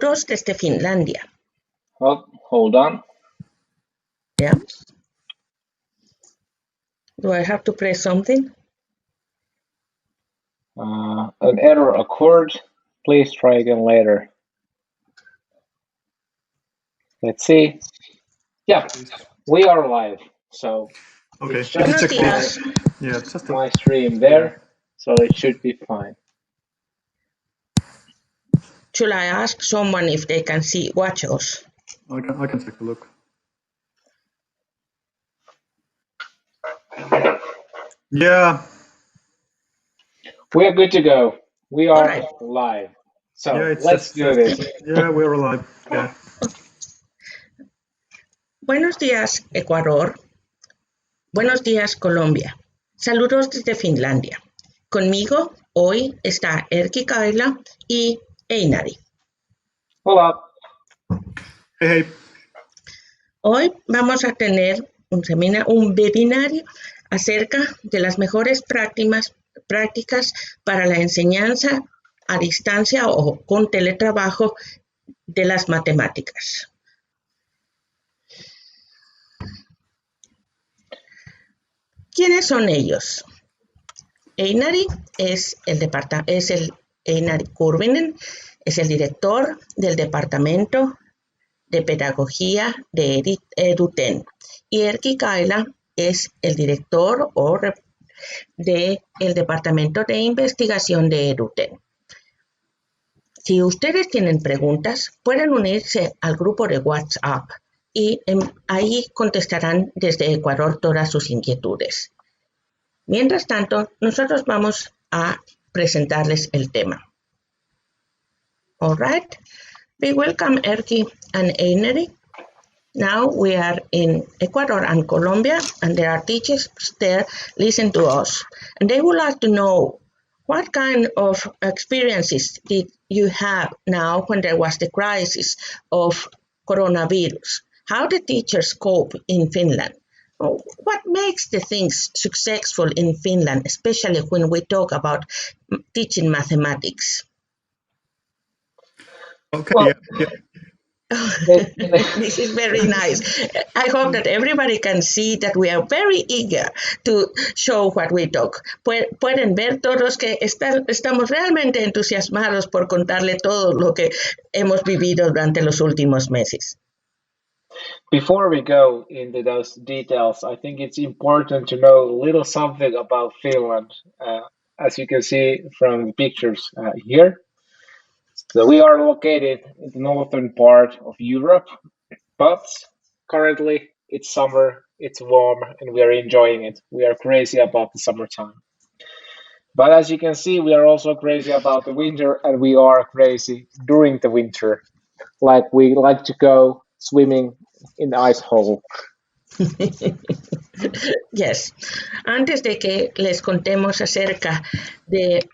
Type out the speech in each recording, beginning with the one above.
Saludos desde Finlandia. Oh, hold on. Yeah. Do I have to press something? An error occurred. Please try again later. Let's see. Yeah, we are live. So okay, it's just my stream there, so it should be fine. Should I ask someone if they can watch us? I can take a look. Yeah. We are good to go. We are live. So yeah, let's do this. Yeah, we're alive. Yeah. Buenos días, Ecuador. Buenos días, Colombia. Saludos desde Finlandia. Conmigo hoy está Erkki Kaila y Einari. Hola. Hey. Hoy vamos a tener un webinario acerca de las mejores prácticas para la enseñanza a distancia o con teletrabajo de las matemáticas. ¿Quiénes son ellos? Einari Einari Kurvinen es el director del departamento de pedagogía de Eduten y Erkki Kaila es el director del departamento de investigación de Eduten. Si ustedes tienen preguntas, pueden unirse al grupo de WhatsApp y ahí contestarán desde Ecuador todas sus inquietudes. Mientras tanto, nosotros vamos a presentarles el tema. All right. We welcome Erkki and Einari. Now we are in Ecuador and Colombia, and there are teachers there listen to us. And they would like to know what kind of experiences did you have now when there was the crisis of coronavirus? How the teachers cope in Finland? What makes the things successful in Finland, especially when we talk about teaching mathematics? Okay. Well, This is very nice. I hope that everybody can see that we are very eager to show what we talk. Pueden ver todos que estamos realmente entusiasmados por contarle todo lo que hemos vivido durante los últimos meses. Before we go into those details, I think it's important to know a little something about Finland, as you can see from the pictures here. So we are located in the northern part of Europe, but currently it's summer, it's warm, and we are enjoying it. We are crazy about the summertime. But as you can see, we are also crazy about the winter, and we are crazy during the winter. Like we like to go swimming in the ice hole. Yes. Antes de que les contemos acerca de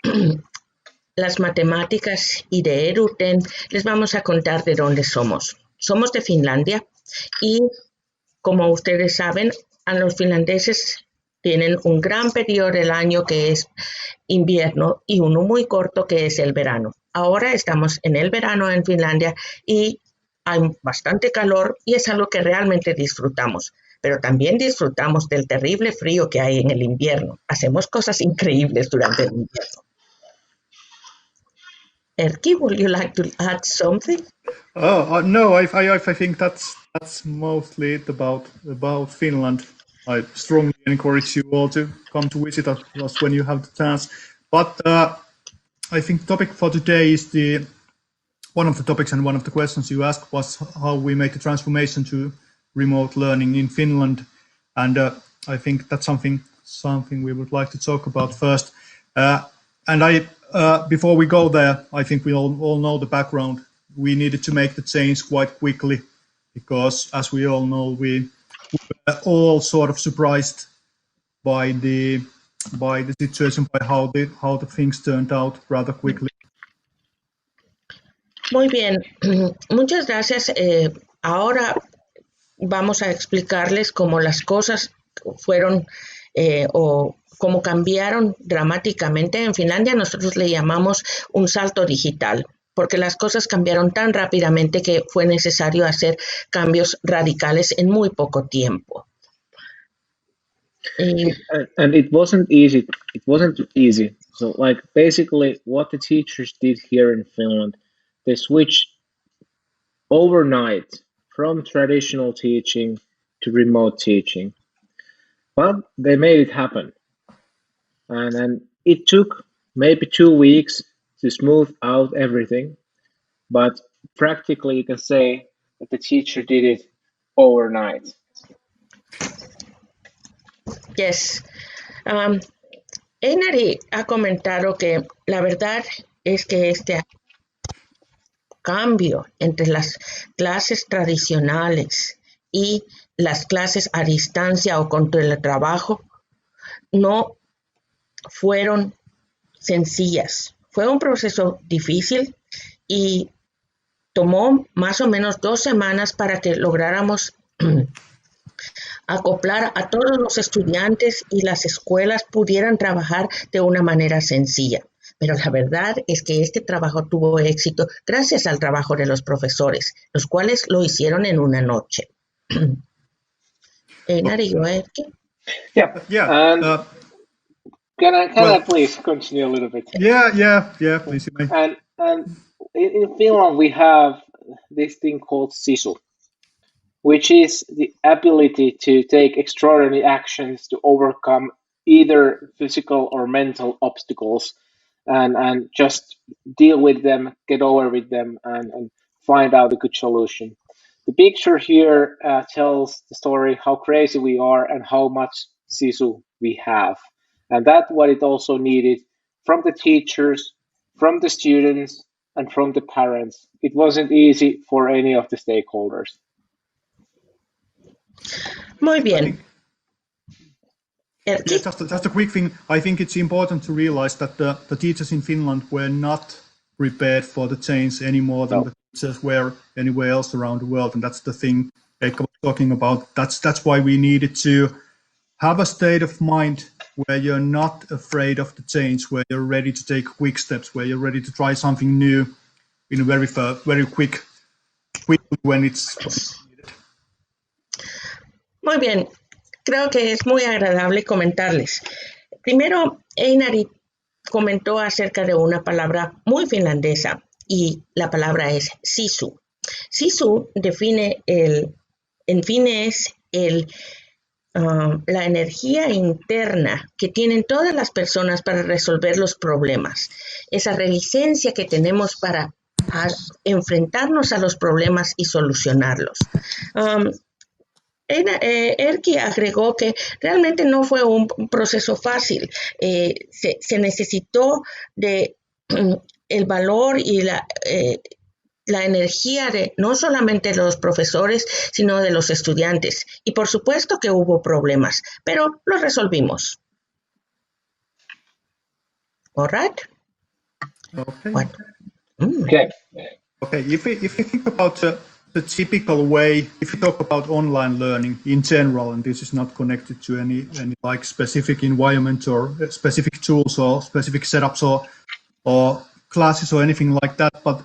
las matemáticas y de Eduten, les vamos a contar de dónde somos. Somos de Finlandia y, como ustedes saben, a los finlandeses tienen un gran periodo del año que es invierno y uno muy corto que es el verano. Ahora estamos en el verano en Finlandia y hay bastante calor y es algo que realmente disfrutamos. Pero también disfrutamos del terrible frío que hay en el invierno. Hacemos cosas increíbles durante el invierno. Erkki, would you like to add something? No, I think that's mostly it about Finland. I strongly encourage you all to come to visit us when you have the chance. But I think the topic for today is one of the topics and one of the questions you asked was how we make the transformation to remote learning in Finland, and I think that's something we would like to talk about first. Before we go there, I think we all know the background. We needed to make the change quite quickly because, as we all know, we were all sort of surprised by the situation, by how the things turned out rather quickly. Muy bien, muchas gracias. Ahora vamos a explicarles cómo las cosas fueron o cómo cambiaron dramáticamente en Finlandia. Nosotros le llamamos un salto digital. porque las cosas cambiaron tan rápidamente que fue necesario hacer cambios radicales en muy poco tiempo. And it wasn't easy. It wasn't easy. So, like, basically, what the teachers did here in Finland, they switched overnight from traditional teaching to remote teaching. But they made it happen. And then it took maybe 2 weeks to smooth out everything. But practically, you can say that the teacher did it overnight. Yes. Einari ha comentado que la verdad es que este cambio entre las clases tradicionales y las clases a distancia o con teletrabajo no fueron sencillas. Fue un proceso difícil y tomó más o menos 2 semanas para que lográramos acoplar a todos los estudiantes y las escuelas pudieran trabajar de una manera sencilla. Pero la verdad es que este trabajo tuvo éxito gracias al trabajo de los profesores, los cuales lo hicieron en una noche. Einari, Yeah. Can I please continue a little bit? Yeah, please. You may. And in Finland, we have this thing called sisu, which is the ability to take extraordinary actions to overcome either physical or mental obstacles and just deal with them, get over with them, and find out a good solution. The picture here tells the story how crazy we are and how much sisu we have. And that's what it also needed from the teachers, from the students, and from the parents. It wasn't easy for any of the stakeholders. Muy bien. Yeah, just a quick thing. I think it's important to realize that the teachers in Finland were not prepared for the change any more than the teachers were anywhere else around the world, and that's the thing Pekka was talking about. That's why we needed to have a state of mind where you're not afraid of the change, where you're ready to take quick steps, where you're ready to try something new in a very quick when it's needed. Muy bien. Creo que es muy agradable comentarles. Primero, Einari comentó acerca de una palabra muy finlandesa y la palabra es sisu. Sisu define la energía interna que tienen todas las personas para resolver los problemas, esa resistencia que tenemos para enfrentarnos a los problemas y solucionarlos. Erkki agregó que realmente no fue un proceso fácil. Se necesitó de el valor y la energía de no solamente los profesores, sino de los estudiantes. Y por supuesto que hubo problemas, pero los resolvimos. All right? Okay. What? Okay. If you think about the typical way, if you talk about online learning in general, and this is not connected to any like specific environment or specific tools or specific setups or classes or anything like that, but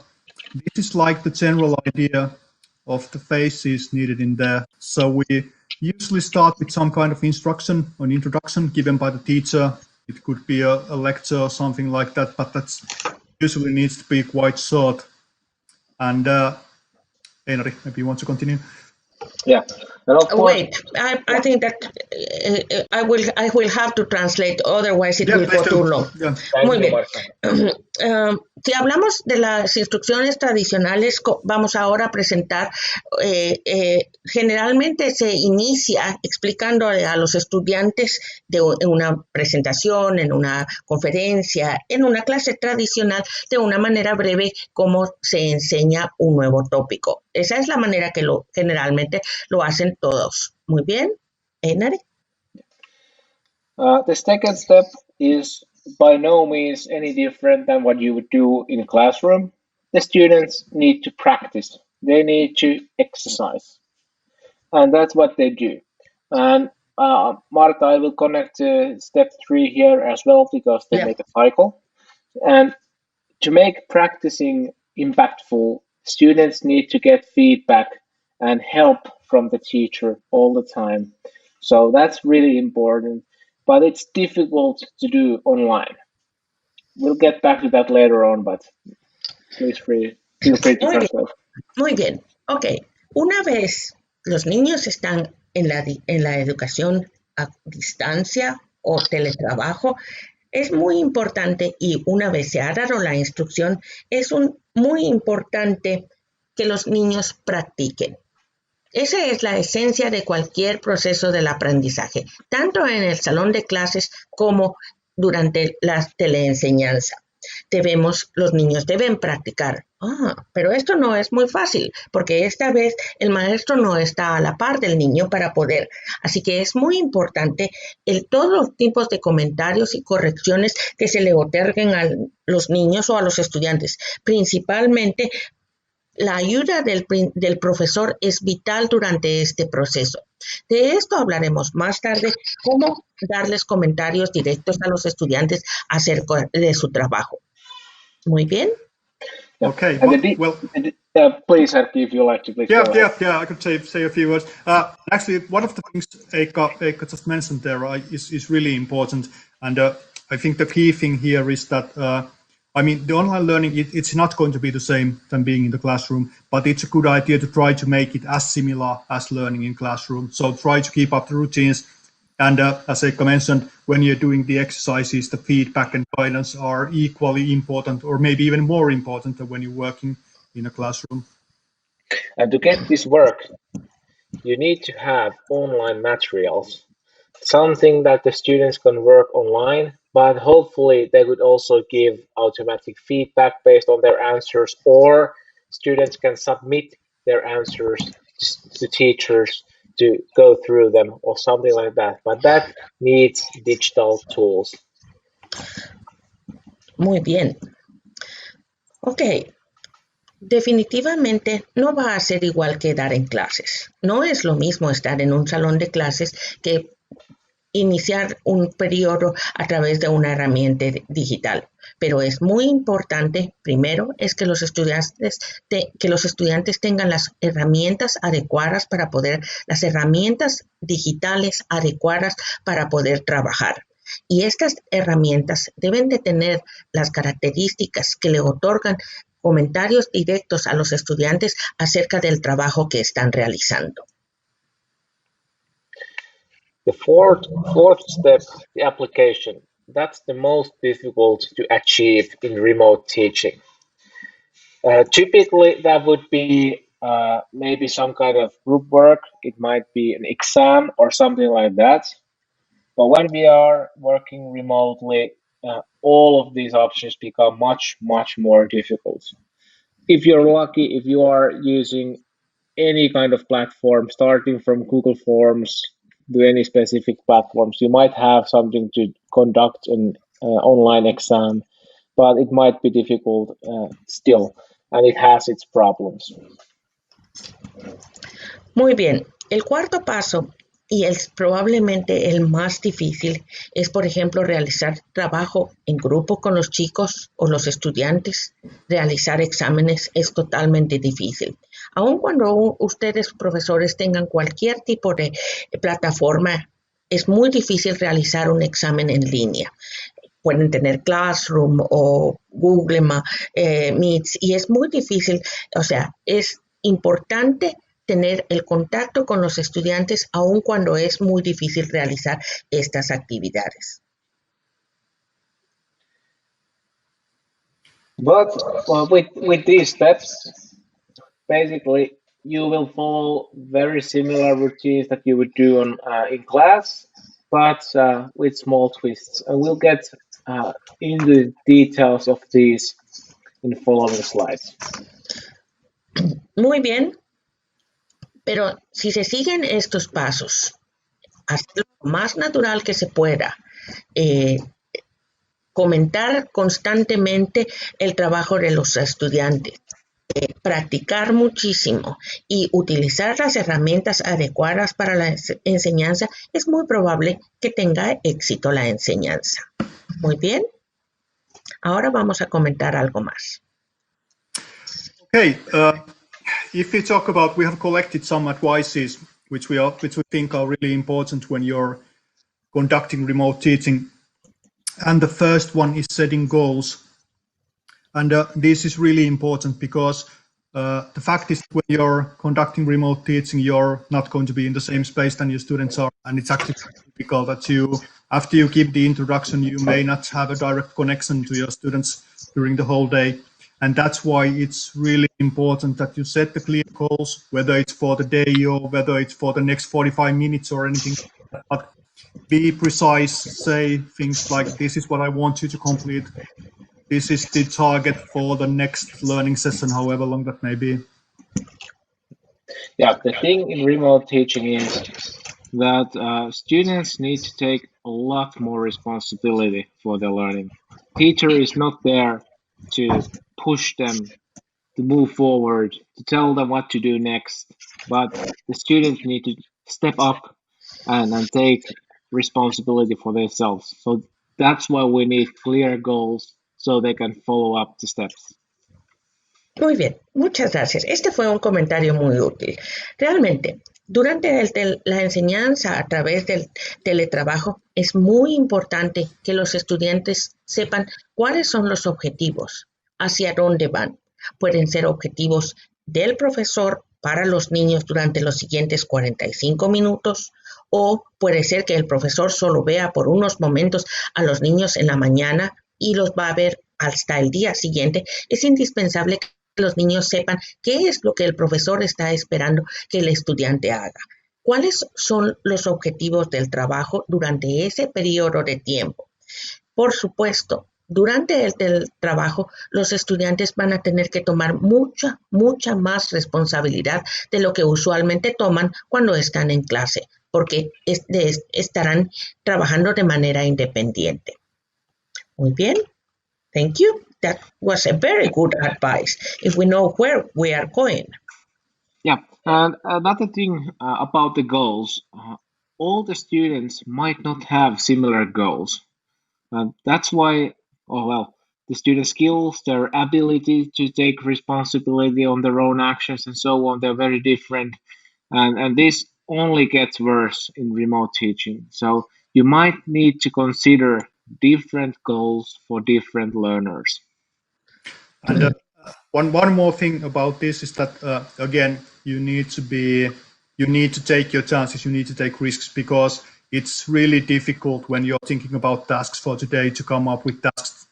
this is like the general idea of the phases needed in there. So we usually start with some kind of instruction or introduction given by the teacher. It could be a lecture or something like that, but that's usually needs to be quite short. And Einari, maybe you want to continue? Yeah. Wait, I think that I will have to translate, otherwise it will go too long. Yeah. Muy bien. Si hablamos de las instrucciones tradicionales, vamos ahora a presentar, generalmente se inicia explicando a los estudiantes en una presentación, en una conferencia, en una clase tradicional, de una manera breve, cómo se enseña un nuevo tópico. Esa es la manera que generalmente lo hacen todos. Muy bien, Einari. The second step is by no means any different than what you would do in a classroom. The students need to practice. They need to exercise. And that's what they do. And Marta, I will connect to step 3 here as well, because they make a cycle. And to make practicing impactful. Students need to get feedback and help from the teacher all the time. So that's really important, but it's difficult to do online. We'll get back to that later on, but feel free to Muy bien, translate. muy bien. Ok, una vez los niños están en la educación a distancia o teletrabajo, es muy importante y una vez se ha dado la instrucción, es muy importante que los niños practiquen. Esa es la esencia de cualquier proceso del aprendizaje, tanto en el salón de clases como durante la teleenseñanza. Los niños deben practicar. Pero esto no es muy fácil, porque esta vez el maestro no está a la par del niño para poder. Así que es muy importante todos los tipos de comentarios y correcciones que se le otorguen a los niños o a los estudiantes, principalmente. La ayuda del profesor es vital durante este proceso. De esto hablaremos más tarde, cómo darles comentarios directos a los estudiantes acerca de su trabajo. Muy bien. Okay. Please, Erkki, if you like to please. Yeah. I could say a few words. Actually, one of the things Eikka just mentioned there is really important, and I think the key thing here is that the online learning it's not going to be the same than being in the classroom, but it's a good idea to try to make it as similar as learning in classroom. So try to keep up the routines. And as Eikka mentioned, when you're doing the exercises, the feedback and guidance are equally important, or maybe even more important than when you're working in a classroom. And to get this work, you need to have online materials, something that the students can work online, but hopefully they could also give automatic feedback based on their answers, or students can submit their answers to teachers to go through them or something like that. But that needs digital tools. Muy bien. Ok. Definitivamente no va a ser igual que dar en clases. No es lo mismo estar en un salón de clases que iniciar un periodo a través de una herramienta digital. Pero es muy importante, primero, es que los estudiantes tengan las herramientas adecuadas las herramientas digitales adecuadas para poder trabajar. Y estas herramientas deben de tener las características que le otorgan comentarios directos a los estudiantes acerca del trabajo que están realizando. The fourth step, the application, that's the most difficult to achieve in remote teaching. Typically, that would be maybe some kind of group work. It might be an exam or something like that. But when we are working remotely, all of these options become much, much more difficult. If you're lucky, if you are using any kind of platform, starting from Google Forms to any specific platforms, you might have something to conduct an online exam, but it might be difficult still, and it has its problems. Muy bien. El cuarto paso, y es probablemente el más difícil, es, por ejemplo, realizar trabajo en grupo con los chicos o los estudiantes. Realizar exámenes es totalmente difícil. Aun cuando ustedes, profesores, tengan cualquier tipo de plataforma, es muy difícil realizar un examen en línea. Pueden tener Classroom o Google Meets, y es muy difícil, o sea, es importante tener el contacto con los estudiantes aun cuando es muy difícil realizar estas actividades. But with these steps, basically, you will follow very similar routines that you would do in class, but with small twists. And we'll get into the details of these in following slides. Muy bien, pero si se siguen estos pasos, hacer lo más natural que se pueda, comentar constantemente el trabajo de los estudiantes, practicar muchísimo y utilizar las herramientas adecuadas para la enseñanza, es muy probable que tenga éxito la enseñanza. Muy bien. Ahora vamos a comentar algo más. Okay, if we talk about, we have collected some advices which we think are really important when you're conducting remote teaching. And the first one is setting goals. And this is really important because the fact is when you're conducting remote teaching, you're not going to be in the same space than your students are. And it's actually typical that after you give the introduction, you may not have a direct connection to your students during the whole day. And that's why it's really important that you set the clear goals, whether it's for the day or whether it's for the next 45 minutes or anything. But be precise, say things like, this is what I want you to complete. This is the target for the next learning session, however long that may be. Yeah, the thing in remote teaching is that students need to take a lot more responsibility for their learning. Teacher is not there to push them to move forward, to tell them what to do next, but the students need to step up and take responsibility for themselves. So that's why we need clear goals so they can follow up the steps. Muy bien, muchas gracias. Este fue un comentario muy útil. Realmente, durante la enseñanza a través del teletrabajo, es muy importante que los estudiantes sepan cuáles son los objetivos, hacia dónde van. Pueden ser objetivos del profesor para los niños durante los siguientes 45 minutos, o puede ser que el profesor solo vea por unos momentos a los niños en la mañana y los va a ver hasta el día siguiente. Es indispensable que los niños sepan qué es lo que el profesor está esperando que el estudiante haga. ¿Cuáles son los objetivos del trabajo durante ese periodo de tiempo? Por supuesto, durante el trabajo, los estudiantes van a tener que tomar mucha más responsabilidad de lo que usualmente toman cuando están en clase, porque estarán trabajando de manera independiente. Muy bien. Thank you. That was a very good advice if we know where we are going. Yeah, and another thing about the goals, all the students might not have similar goals. That's why, the student skills, their ability to take responsibility on their own actions and so on, they're very different. And this only gets worse in remote teaching. So you might need to consider different goals for different learners. And one more thing about this is that again, you need to take your chances, you need to take risks, because it's really difficult when you're thinking about tasks for today to come up with tasks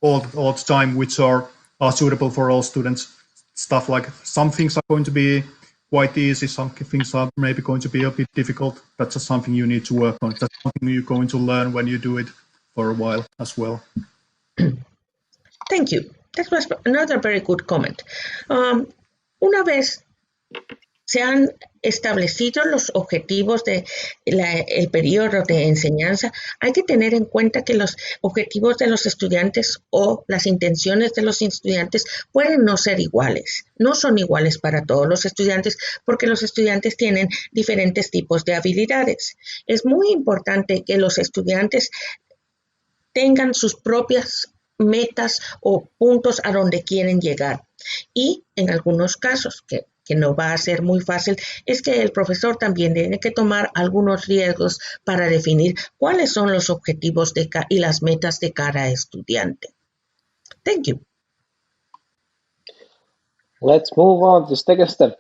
all the time which are suitable for all students. Stuff like some things are going to be quite easy, some things are maybe going to be a bit difficult. That's just something you need to work on. That's something you're going to learn when you do it for a while as well. Thank you. That was another very good comment. Una vez se han establecido los objetivos del periodo de enseñanza, hay que tener en cuenta que los objetivos de los estudiantes o las intenciones de los estudiantes pueden no ser iguales. No son iguales para todos los estudiantes porque los estudiantes tienen diferentes tipos de habilidades. Es muy importante que los estudiantes tengan sus propias metas o puntos a donde quieren llegar. Y en algunos casos, que no va a ser muy fácil, es que el profesor también tiene que tomar algunos riesgos para definir cuáles son los objetivos y las metas de cada estudiante. Thank you. Let's move on to the second step.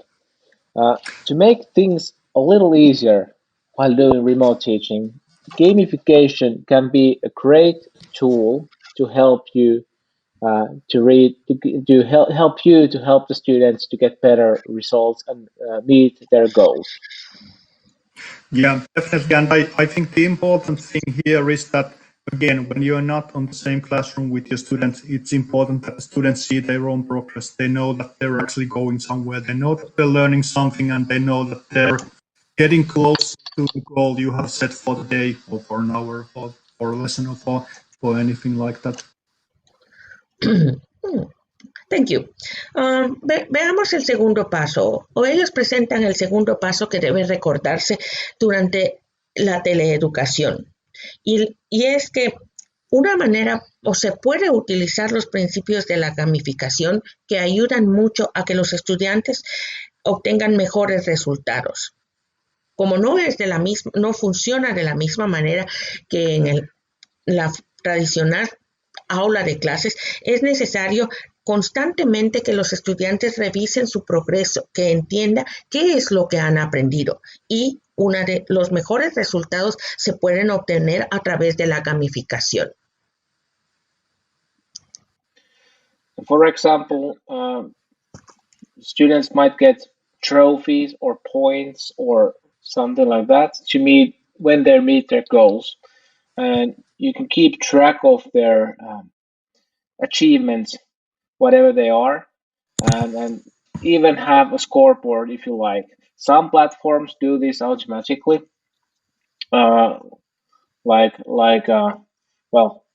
To make things a little easier while doing remote teaching, gamification can be a great tool to help you to help the students to get better results and meet their goals. Yeah, definitely. And I think the important thing here is that, again, when you're not on the same classroom with your students, it's important that the students see their own progress. They know that they're actually going somewhere. They know that they're learning something, and they know that they're getting close to the goal you have set for the day or for an hour or for a lesson or for anything like that. Thank you. Veamos el segundo paso, o ellos presentan el segundo paso que debe recordarse durante la teleeducación. Y es que una manera o se puede utilizar los principios de la gamificación que ayudan mucho a que los estudiantes obtengan mejores resultados. Como no funciona de la misma manera que en la tradicional aula de clases, es necesario constantemente que los estudiantes revisen su progreso, que entienda qué es lo que han aprendido y uno de los mejores resultados se pueden obtener a través de la gamificación. For example, students might get trophies or points or something like that when they meet their goals, and you can keep track of their achievements, whatever they are, and even have a scoreboard if you like. Some platforms do this automatically, well,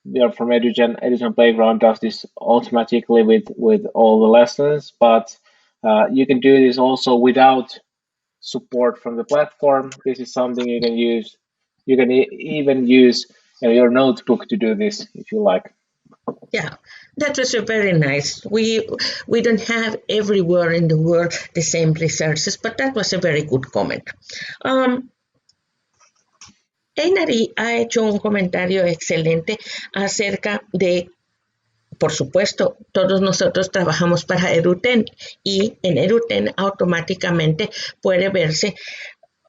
we are from Eduten Playground does this automatically with all the lessons, but you can do this also without support from the platform. This is something you can use. You can even use your notebook to do this if you like. Yeah, that was very nice. We don't have everywhere in the world the same resources, but that was a very good comment. Einari ha hecho un comentario excelente acerca de, por supuesto, todos nosotros trabajamos para Eduten y en Eduten automáticamente puede verse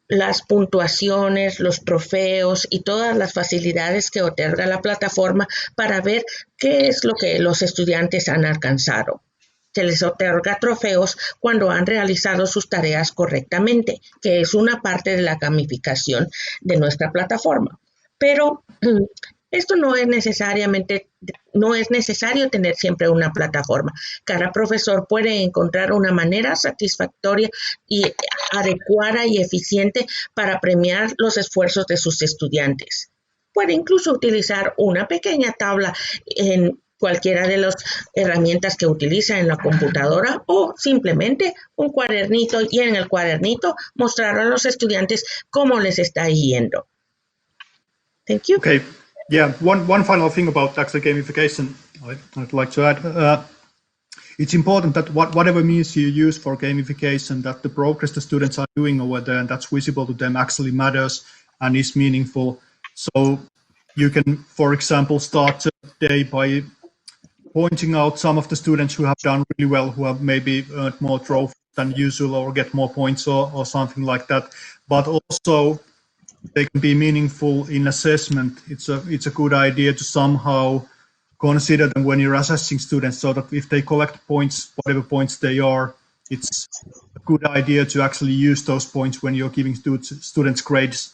las puntuaciones, los trofeos y todas las facilidades que otorga la plataforma para ver qué es lo que los estudiantes han alcanzado. Se les otorga trofeos cuando han realizado sus tareas correctamente, que es una parte de la gamificación de nuestra plataforma. Pero esto no es necesario tener siempre una plataforma. Cada profesor puede encontrar una manera satisfactoria y adecuada y eficiente para premiar los esfuerzos de sus estudiantes. Puede incluso utilizar una pequeña tabla en cualquiera de las herramientas que utiliza en la computadora o simplemente un cuadernito y en el cuadernito mostrar a los estudiantes cómo les está yendo. Thank you. Okay. Yeah, one final thing about actually gamification I'd like to add. It's important that whatever means you use for gamification, that the progress the students are doing over there and that's visible to them actually matters and is meaningful. So you can, for example, start the day by pointing out some of the students who have done really well, who have maybe earned more trophies than usual or get more points or something like that. But also they can be meaningful in assessment. It's a good idea to somehow consider them when you're assessing students, so that if they collect points, whatever points they are, it's a good idea to actually use those points when you're giving students grades,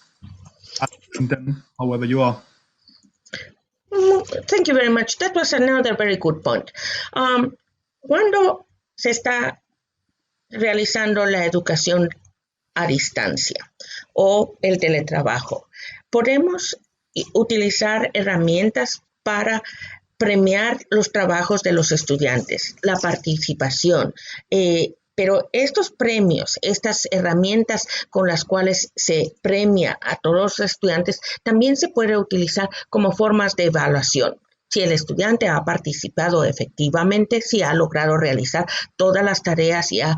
assessing them however you are. Thank you very much. That was another very good point. Cuando se está realizando la educación a distancia o el teletrabajo, podemos utilizar herramientas para premiar los trabajos de los estudiantes, la participación, pero estos premios, estas herramientas con las cuales se premia a todos los estudiantes, también se puede utilizar como formas de evaluación. Si el estudiante ha participado efectivamente, si ha logrado realizar todas las tareas y ha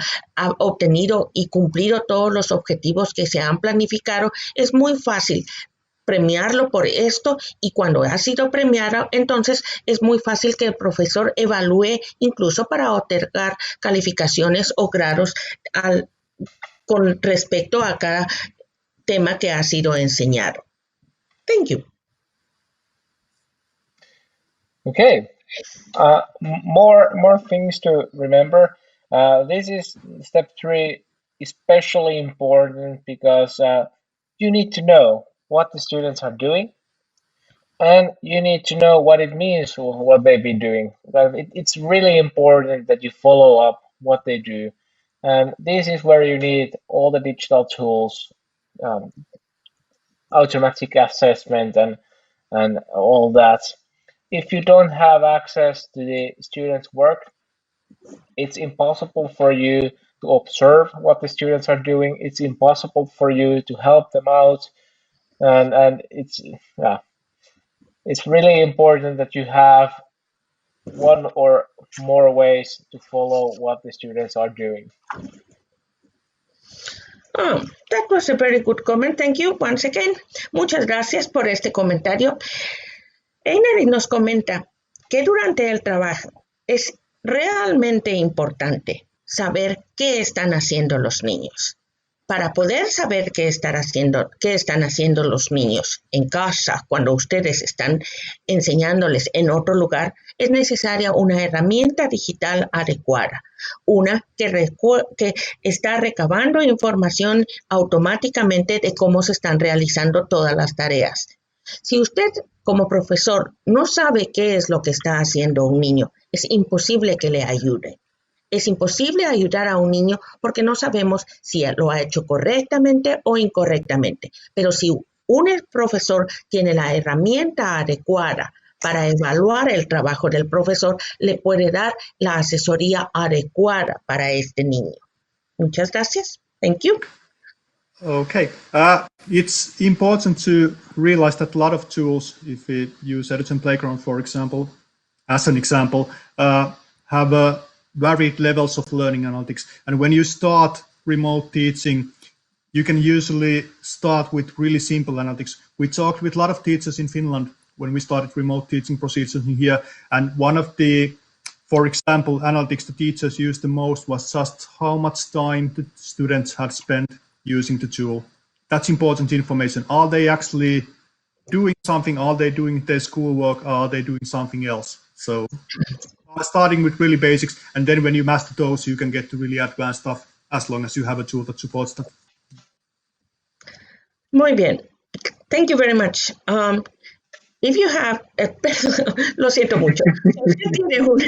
obtenido y cumplido todos los objetivos que se han planificado, es muy fácil premiarlo por esto, y cuando ha sido premiado, entonces es muy fácil que el profesor evalúe incluso para otorgar calificaciones o grados con respecto a cada tema que ha sido enseñado. Thank you. Okay, more things to remember. This is step 3, especially important because you need to know what the students are doing, and you need to know what it means what they've been doing. It's really important that you follow up what they do, and this is where you need all the digital tools, automatic assessment, and all that. If you don't have access to the students' work, it's impossible for you to observe what the students are doing. It's impossible for you to help them out, and it's it's really important that you have one or more ways to follow what the students are doing. That was a very good comment. Thank you once again. Muchas gracias por este comentario. Einer nos comenta que durante el trabajo es realmente importante saber qué están haciendo los niños. Para poder saber qué están haciendo los niños en casa, cuando ustedes están enseñándoles en otro lugar, es necesaria una herramienta digital adecuada, una que está recabando información automáticamente de cómo se están realizando todas las tareas. Si usted, como profesor, no sabe qué es lo que está haciendo un niño, es imposible que le ayude. Es imposible ayudar a un niño porque no sabemos si lo ha hecho correctamente o incorrectamente. Pero si un profesor tiene la herramienta adecuada para evaluar el trabajo del profesor, le puede dar la asesoría adecuada para este niño. Muchas gracias. Thank you. Okay. It's important to realize that a lot of tools, if we use Eduten Playground, for example, as an example, have varied levels of learning analytics. And when you start remote teaching, you can usually start with really simple analytics. We talked with a lot of teachers in Finland when we started remote teaching procedures in here. And one of the, for example, analytics the teachers used the most was just how much time the students had spent using the tool. That's important information. Are they actually doing something? Are they doing their schoolwork? Are they doing something else? So starting with really basics, and then when you master those, you can get to really advanced stuff as long as you have a tool that supports that. Muy bien. Thank you very much. If you have, lo siento mucho, si usted tiene una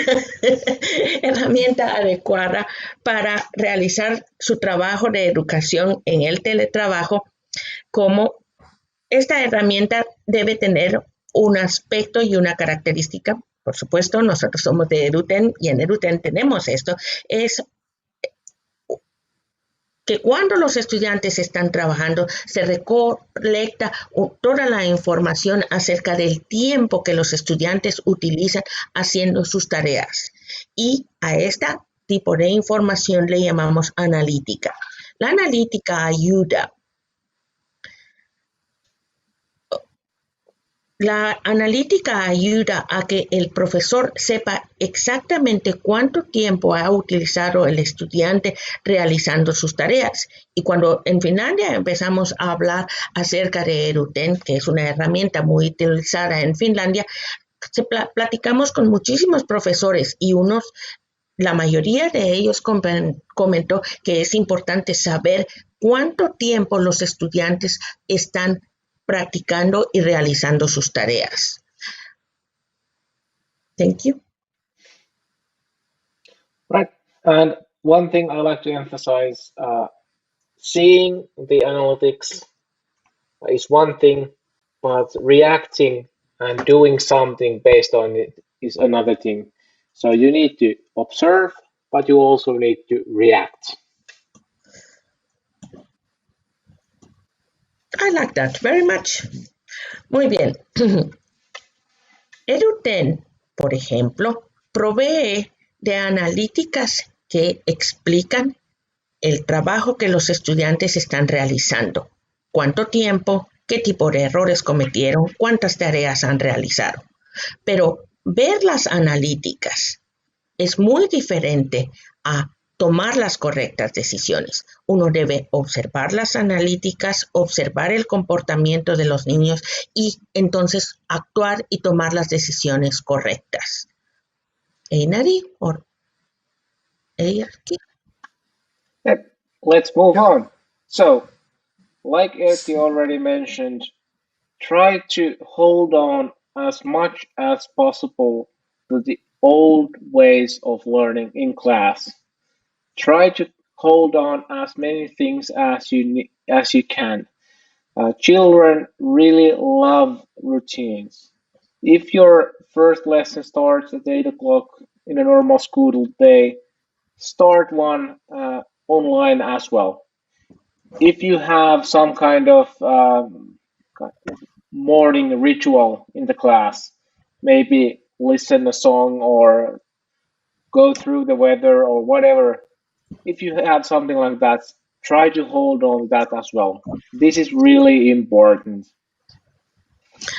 herramienta adecuada para realizar su trabajo de educación en el teletrabajo, como esta herramienta debe tener un aspecto y una característica. Por supuesto, nosotros somos de Eduten y en Eduten tenemos esto, es que cuando los estudiantes están trabajando, se recolecta toda la información acerca del tiempo que los estudiantes utilizan haciendo sus tareas. Y a este tipo de información le llamamos analítica. La analítica ayuda. La analítica ayuda a que el profesor sepa exactamente cuánto tiempo ha utilizado el estudiante realizando sus tareas. Y cuando en Finlandia empezamos a hablar acerca de Eduten, que es una herramienta muy utilizada en Finlandia, platicamos con muchísimos profesores y la mayoría de ellos comentó que es importante saber cuánto tiempo los estudiantes están practicando y realizando sus tareas. Thank you. Right. And one thing I like to emphasize, seeing the analytics is one thing, but reacting and doing something based on it is another thing. So you need to observe, but you also need to react. I like that very much. Muy bien. Eduten, por ejemplo, provee de analíticas que explican el trabajo que los estudiantes están realizando, cuánto tiempo, qué tipo de errores cometieron, cuántas tareas han realizado. Pero ver las analíticas es muy diferente a tomar las correctas decisiones. Uno debe observar las analíticas, observar el comportamiento de los niños y entonces actuar y tomar las decisiones correctas. Einari or Erkki? Let's move on. So, like Erkki already mentioned, try to hold on as much as possible to the old ways of learning in class. Try to hold on as many things as you can. Children really love routines. If your first lesson starts at 8 o'clock in a normal school day, start one online as well. If you have some kind of morning ritual in the class. Maybe listen a song or go through the weather or whatever. If you have something like that, try to hold on that as well. This is really important.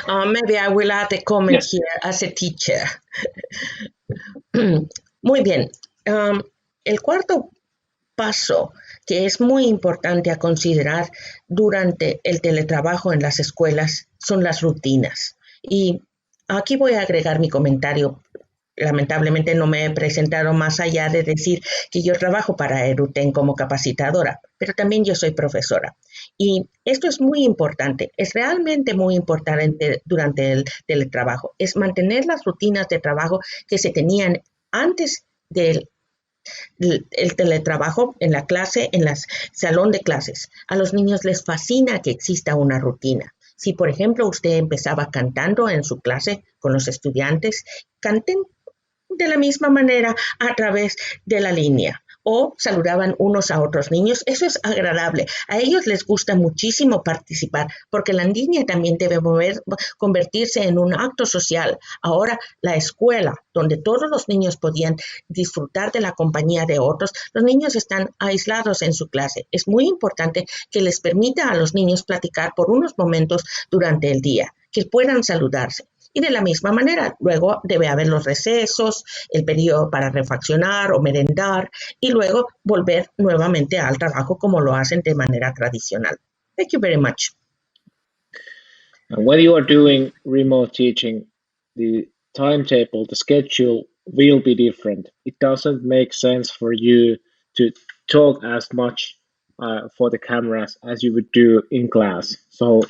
Maybe I will add a comment Yes. here as a teacher. Muy bien. El cuarto paso que es muy importante a considerar durante el teletrabajo en las escuelas son las rutinas. Y aquí voy a agregar mi comentario. Lamentablemente no me he presentado más allá de decir que yo trabajo para Eduten como capacitadora, pero también yo soy profesora. Y esto es muy importante, es realmente muy importante durante el teletrabajo, es mantener las rutinas de trabajo que se tenían antes del el teletrabajo en la clase, en el salón de clases. A los niños les fascina que exista una rutina. Si, por ejemplo, usted empezaba cantando en su clase con los estudiantes, canten de la misma manera a través de la línea o saludaban unos a otros niños. Eso es agradable. A ellos les gusta muchísimo participar porque la línea también debe convertirse en un acto social. Ahora la escuela, donde todos los niños podían disfrutar de la compañía de otros, los niños están aislados en su clase. Es muy importante que les permita a los niños platicar por unos momentos durante el día, que puedan saludarse. Y de la misma manera, luego debe haber los recesos, el periodo para refaccionar o merendar y luego volver nuevamente al trabajo como lo hacen de manera tradicional. Thank you very much. And when you are doing remote teaching, the timetable, the schedule will be different. It doesn't make sense for you to talk as much for the cameras as you would do in class. So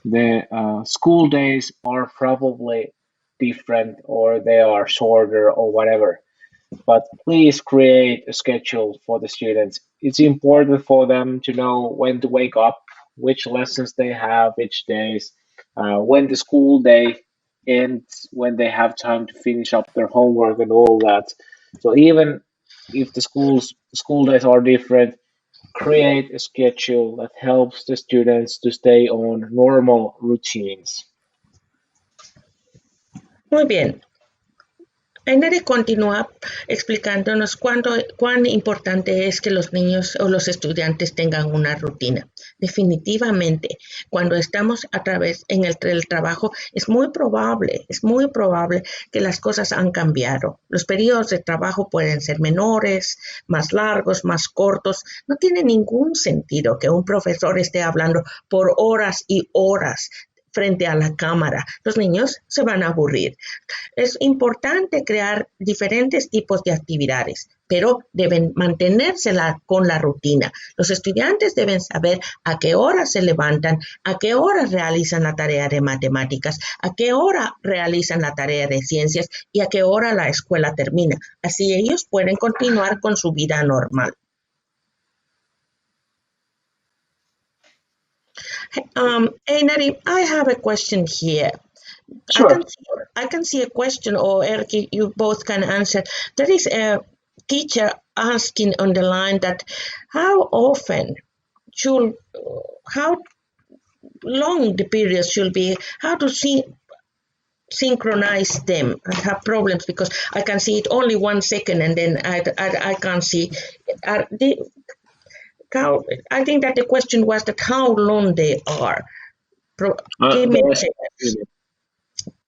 the school days are probably different or they are shorter or whatever. But please create a schedule for the students. It's important for them to know when to wake up, which lessons they have each days, when the school day ends, when they have time to finish up their homework and all that. So even if the school days are different, create a schedule that helps the students to stay on normal routines. Muy bien. Ainari continúa explicándonos cuán importante es que los niños o los estudiantes tengan una rutina. Definitivamente, cuando estamos a través en el trabajo, es muy probable que las cosas han cambiado. Los periodos de trabajo pueden ser menores, más largos, más cortos. No tiene ningún sentido que un profesor esté hablando por horas y horas frente a la cámara. Los niños se van a aburrir. Es importante crear diferentes tipos de actividades, pero deben mantenerse con la rutina. Los estudiantes deben saber a qué hora se levantan, a qué hora realizan la tarea de matemáticas, a qué hora realizan la tarea de ciencias y a qué hora la escuela termina. Así ellos pueden continuar con su vida normal. Einari, I have a question here. Sure. I can see a question, or Erki, you both can answer. There is a teacher asking on the line that how long the periods should be, how to synchronize them. I have problems because I can see it only 1 second and then I can't see. I think that the question was that how long they are. Give me a second.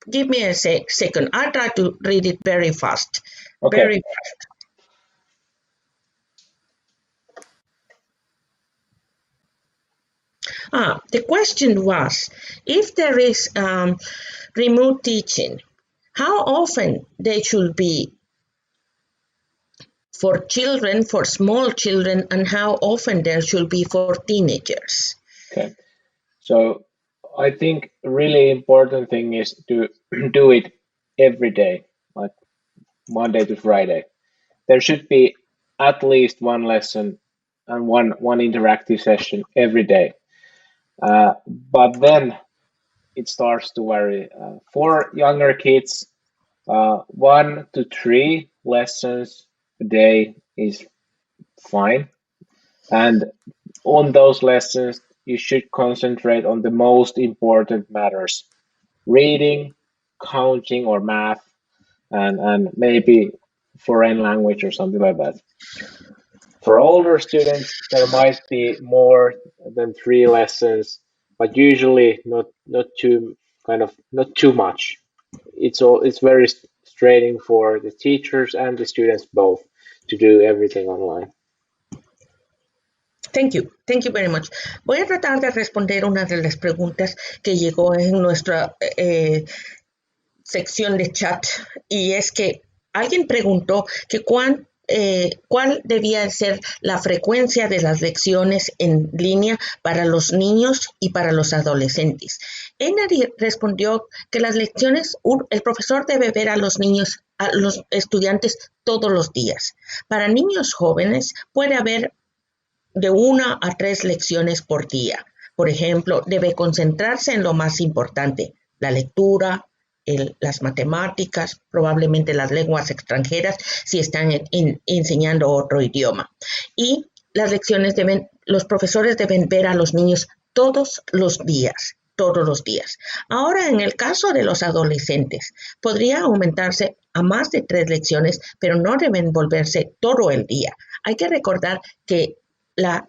Give me a second. I'll try to read it very fast. Okay. Very fast. The question was, if there is remote teaching, how often they should be for children, for small children, and how often there should be for teenagers? Okay. So I think a really important thing is to do it every day, like Monday to Friday. There should be at least one lesson and one interactive session every day. But then it starts to vary. For younger kids, 1 to 3 lessons a day is fine. And on those lessons, you should concentrate on the most important matters: reading, counting or math, and maybe foreign language or something like that. For older students, there might be more than 3 lessons, but usually not too much. It's very straining for the teachers and the students both to do everything online. Thank you very much. Voy a tratar de responder una de las preguntas que llegó en nuestra sección de chat, y es que alguien preguntó que cuál debía ser la frecuencia de las lecciones en línea para los niños y para los adolescentes. Enari respondió que las lecciones, el profesor debe ver a los niños, a los estudiantes todos los días. Para niños jóvenes puede haber de 1 a 3 lecciones por día. Por ejemplo, debe concentrarse en lo más importante: la lectura, las matemáticas, probablemente las lenguas extranjeras si están enseñando otro idioma. Y las lecciones los profesores deben ver a los niños todos los días. Ahora, en el caso de los adolescentes, podría aumentarse a más de 3 lecciones, pero no deben volverse todo el día. Hay que recordar que la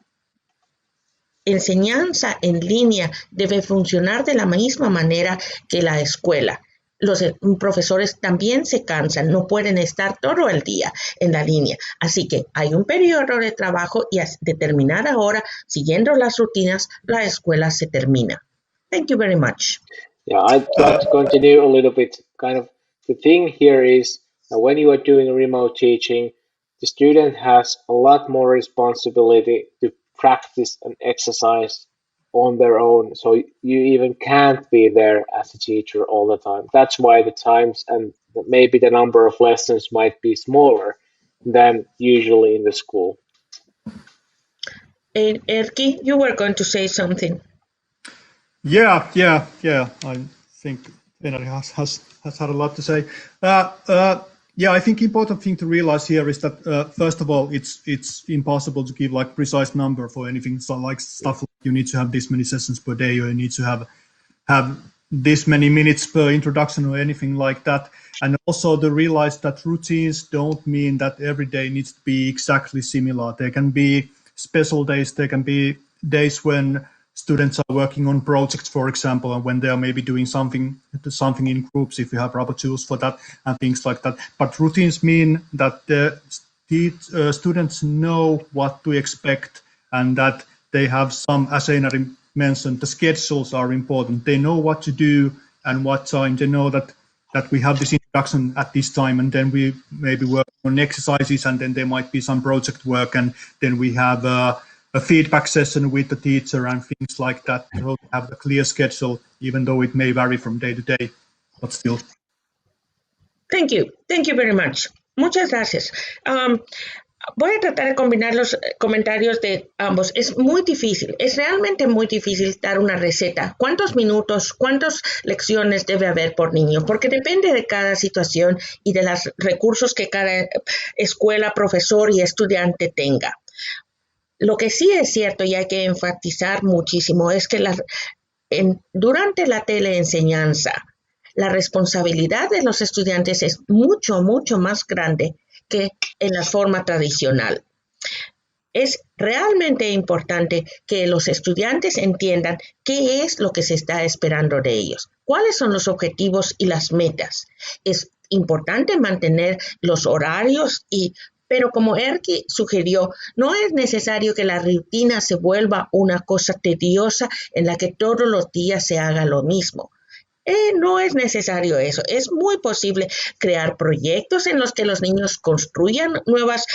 enseñanza en línea debe funcionar de la misma manera que la escuela. Los profesores también se cansan, no pueden estar todo el día en la línea. Así que hay un periodo de trabajo y a determinada hora, siguiendo las rutinas, la escuela se termina. Thank you very much. Yeah, I'd like to continue a little bit. Kind of the thing here is that when you are doing remote teaching, the student has a lot more responsibility to practice and exercise on their own. So you even can't be there as a teacher all the time. That's why the times and maybe the number of lessons might be smaller than usually in the school. Erki, you were going to say something. Yeah. I think Venari has had a lot to say. Yeah, I think important thing to realize here is that first of all, it's impossible to give like precise number for anything. So like stuff like you need to have this many sessions per day, or you need to have this many minutes per introduction or anything like that. And also to realize that routines don't mean that every day needs to be exactly similar. There can be special days. There can be days when students are working on projects, for example, and when they are maybe doing something in groups, if you have rubber tools for that and things like that. But routines mean that the students know what to expect, and that they have some, as Einari mentioned, the schedules are important. They know what to do and what time. They know that we have this introduction at this time, and then we maybe work on exercises, and then there might be some project work, and then we have a feedback session with the teacher and things like that. So have a clear schedule, even though it may vary from day to day, but still. Thank you very much. Muchas gracias. Voy a tratar de combinar los comentarios de ambos. Es muy difícil, es realmente muy difícil dar una receta. ¿Cuántos minutos, cuántas lecciones debe haber por niño? Porque depende de cada situación y de los recursos que cada escuela, profesor y estudiante tenga. Lo que sí es cierto y hay que enfatizar muchísimo es que durante la teleenseñanza, la responsabilidad de los estudiantes es mucho más grande que en la forma tradicional. Es realmente importante que los estudiantes entiendan qué es lo que se está esperando de ellos, cuáles son los objetivos y las metas. Es importante mantener los horarios pero como Erki sugirió, no es necesario que la rutina se vuelva una cosa tediosa en la que todos los días se haga lo mismo. No es necesario eso. Es muy posible crear proyectos en los que los niños construyan nuevas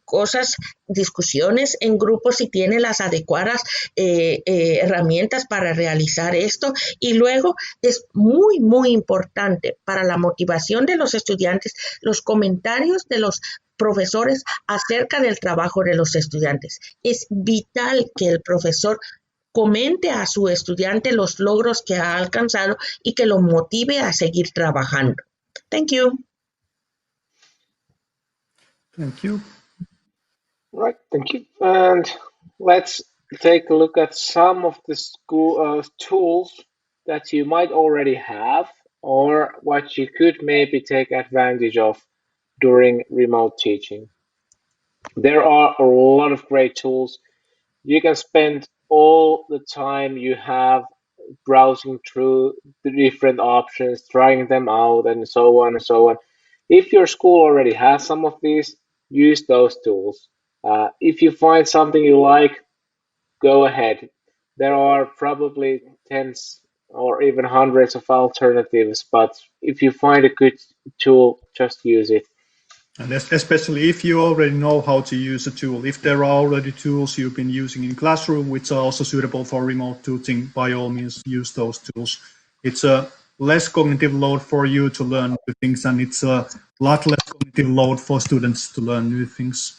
cosas, discusiones en grupos si tienen las adecuadas herramientas para realizar esto. Y luego es muy importante para la motivación de los estudiantes los comentarios de los profesores acerca del trabajo de los estudiantes. Es vital que el profesor comente a su estudiante los logros que ha alcanzado y que lo motive a seguir trabajando. Thank you. Thank you. Right, thank you. And let's take a look at some of the school tools that you might already have or what you could maybe take advantage of during remote teaching. There are a lot of great tools. You can spend all the time you have browsing through the different options, trying them out, and so on and so on. If your school already has some of these, use those tools. If you find something you like, go ahead. There are probably tens or even hundreds of alternatives, but if you find a good tool, just use it. And especially if you already know how to use a tool. If there are already tools you've been using in classroom, which are also suitable for remote tutoring, by all means, use those tools. It's a less cognitive load for you to learn new things, and it's a lot less cognitive load for students to learn new things.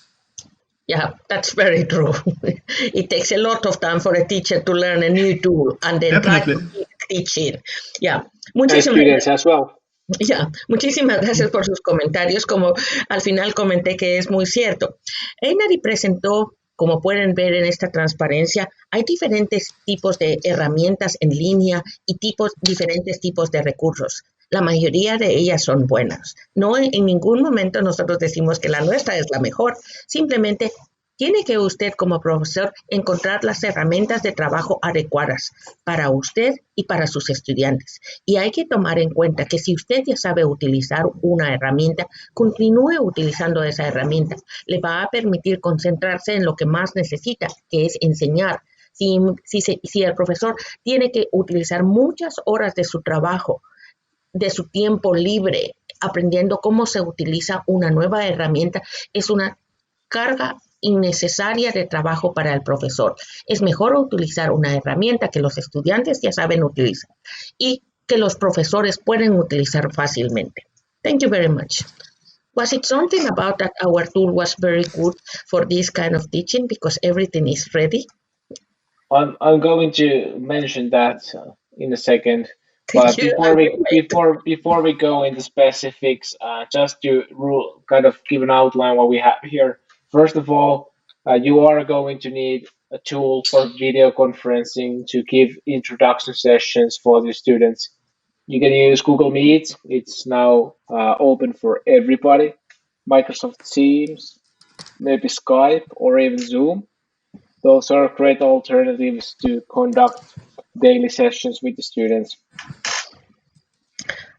Yeah, that's very true. It takes a lot of time for a teacher to learn a new tool and then Definitely. try to teach it. Yeah. And students as well. Ya, muchísimas gracias por sus comentarios. Como al final comenté que es muy cierto. Einari presentó, como pueden ver en esta transparencia, hay diferentes tipos de herramientas en línea y diferentes tipos de recursos. La mayoría de ellas son buenas. No en ningún momento nosotros decimos que la nuestra es la mejor. Simplemente tiene que usted como profesor encontrar las herramientas de trabajo adecuadas para usted y para sus estudiantes. Y hay que tomar en cuenta que si usted ya sabe utilizar una herramienta, continúe utilizando esa herramienta. Le va a permitir concentrarse en lo que más necesita, que es enseñar. Si el profesor tiene que utilizar muchas horas de su trabajo, de su tiempo libre, aprendiendo cómo se utiliza una nueva herramienta, es una carga innecesaria de trabajo para el profesor. Es mejor utilizar una herramienta que los estudiantes ya saben utilizar y que los profesores pueden utilizar fácilmente. Thank you very much. Was it something about that our tool was very good for this kind of teaching because everything is ready? I'm going to mention that in a second. But before we go into specifics, just to kind of give an outline what we have here. First of all, you are going to need a tool for video conferencing to give introduction sessions for the students. You can use Google Meet. It's now open for everybody. Microsoft Teams, maybe Skype or even Zoom. Those are great alternatives to conduct daily sessions with the students.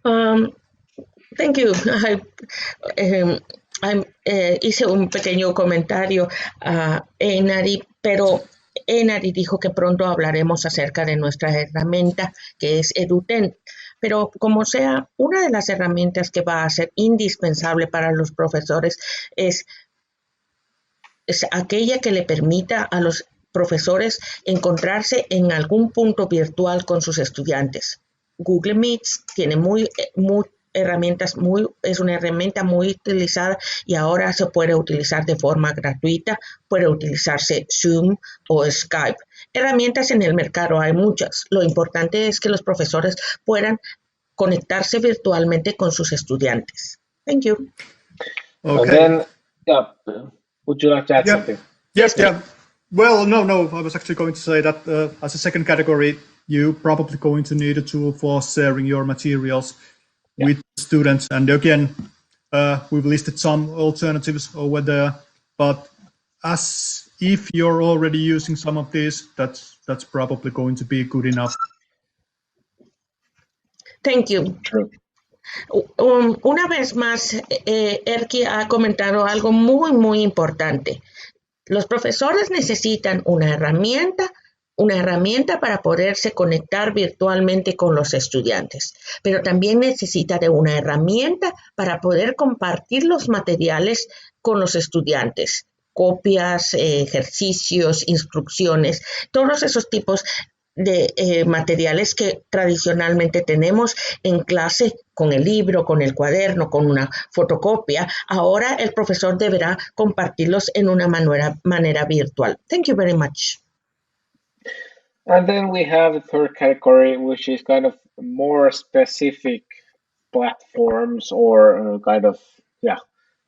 Thank you. Hice un pequeño comentario a Einari, pero Einari dijo que pronto hablaremos acerca de nuestra herramienta que es Eduten. Pero como sea, una de las herramientas que va a ser indispensable para los profesores es aquella que le permita a los profesores encontrarse en algún punto virtual con sus estudiantes. Google Meet tiene es una herramienta muy utilizada y ahora se puede utilizar de forma gratuita, puede utilizarse Zoom o Skype. Herramientas en el mercado hay muchas. Lo importante es que los profesores puedan conectarse virtualmente con sus estudiantes. Thank you. Okay. And then, would you like to add something? Yes, yeah. Well, no. I was actually going to say that as a second category, you're probably going to need a tool for sharing your materials with students. And again, we've listed some alternatives over there, but as if you're already using some of these, that's probably going to be good enough. Thank you. True. Una vez más, Erki ha comentado algo muy importante. Los profesores necesitan una herramienta para poderse conectar virtualmente con los estudiantes, pero también necesita de una herramienta para poder compartir los materiales con los estudiantes, copias, ejercicios, instrucciones, todos esos tipos de materiales que tradicionalmente tenemos en clase con el libro, con el cuaderno, con una fotocopia. Ahora el profesor deberá compartirlos en una manera virtual. Thank you very much. And then we have the third category, which is kind of more specific platforms or kind of,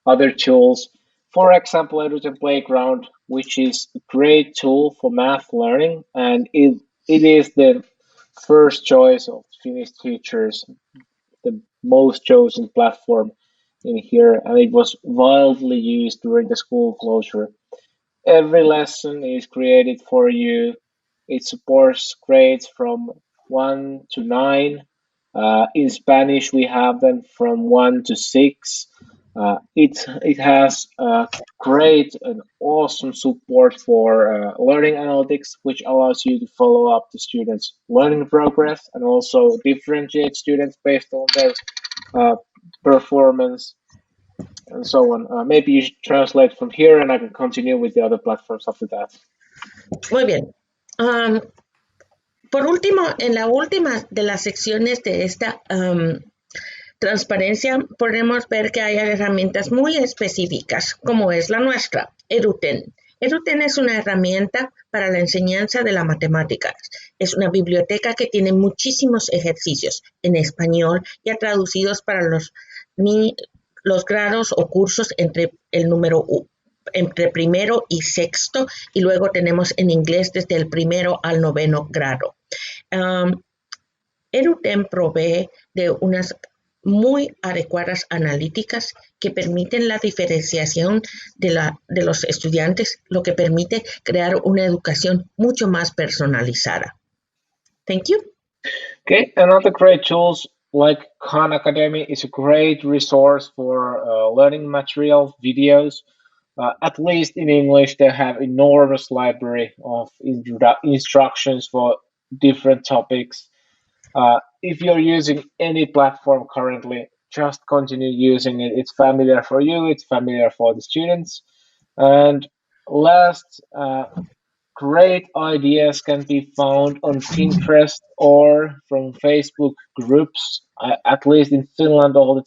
other tools. For example, Eduten Playground, which is a great tool for math learning, and it is the first choice of Finnish teachers, the most chosen platform in here, and it was widely used during the school closure. Every lesson is created for you. It supports grades from 1 to 9. In Spanish, we have them from 1 to 6. It has great and awesome support for learning analytics, which allows you to follow up the students' learning progress and also differentiate students based on their performance and so on. Maybe you should translate from here and I can continue with the other platforms after that. Muy bien. Por último, en la última de las secciones de esta transparencia, podemos ver que hay herramientas muy específicas, como es la nuestra, Eduten. Eduten es una herramienta para la enseñanza de la matemática. Es una biblioteca que tiene muchísimos ejercicios en español ya traducidos para los grados o cursos entre el número entre primero y sexto, y luego tenemos en inglés desde el primero al noveno grado. Eduten provee de unas muy adecuadas analíticas que permiten la diferenciación de los estudiantes, lo que permite crear una educación mucho más personalizada. Thank you. Okay, another great tools like Khan Academy is a great resource for learning material, videos. At least in English, they have enormous library of instructions for different topics. If you're using any platform currently, just continue using it. It's familiar for you, it's familiar for the students. And last, great ideas can be found on Pinterest or from Facebook groups. At least in Finland, all the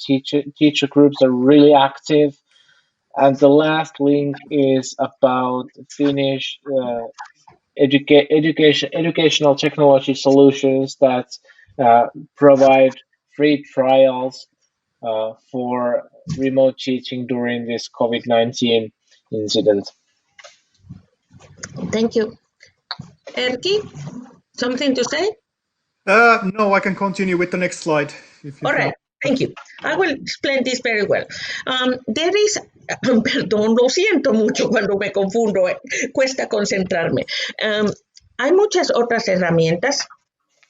teacher groups are really active. And the last link is about Finnish educational technology solutions that provide free trials for remote teaching during this COVID-19 incident. Thank you. Erkki, something to say? No, I can continue with the next slide. All right, thank you. I will explain this very well. There is, perdón, lo siento mucho cuando me confundo, cuesta concentrarme. Hay muchas otras herramientas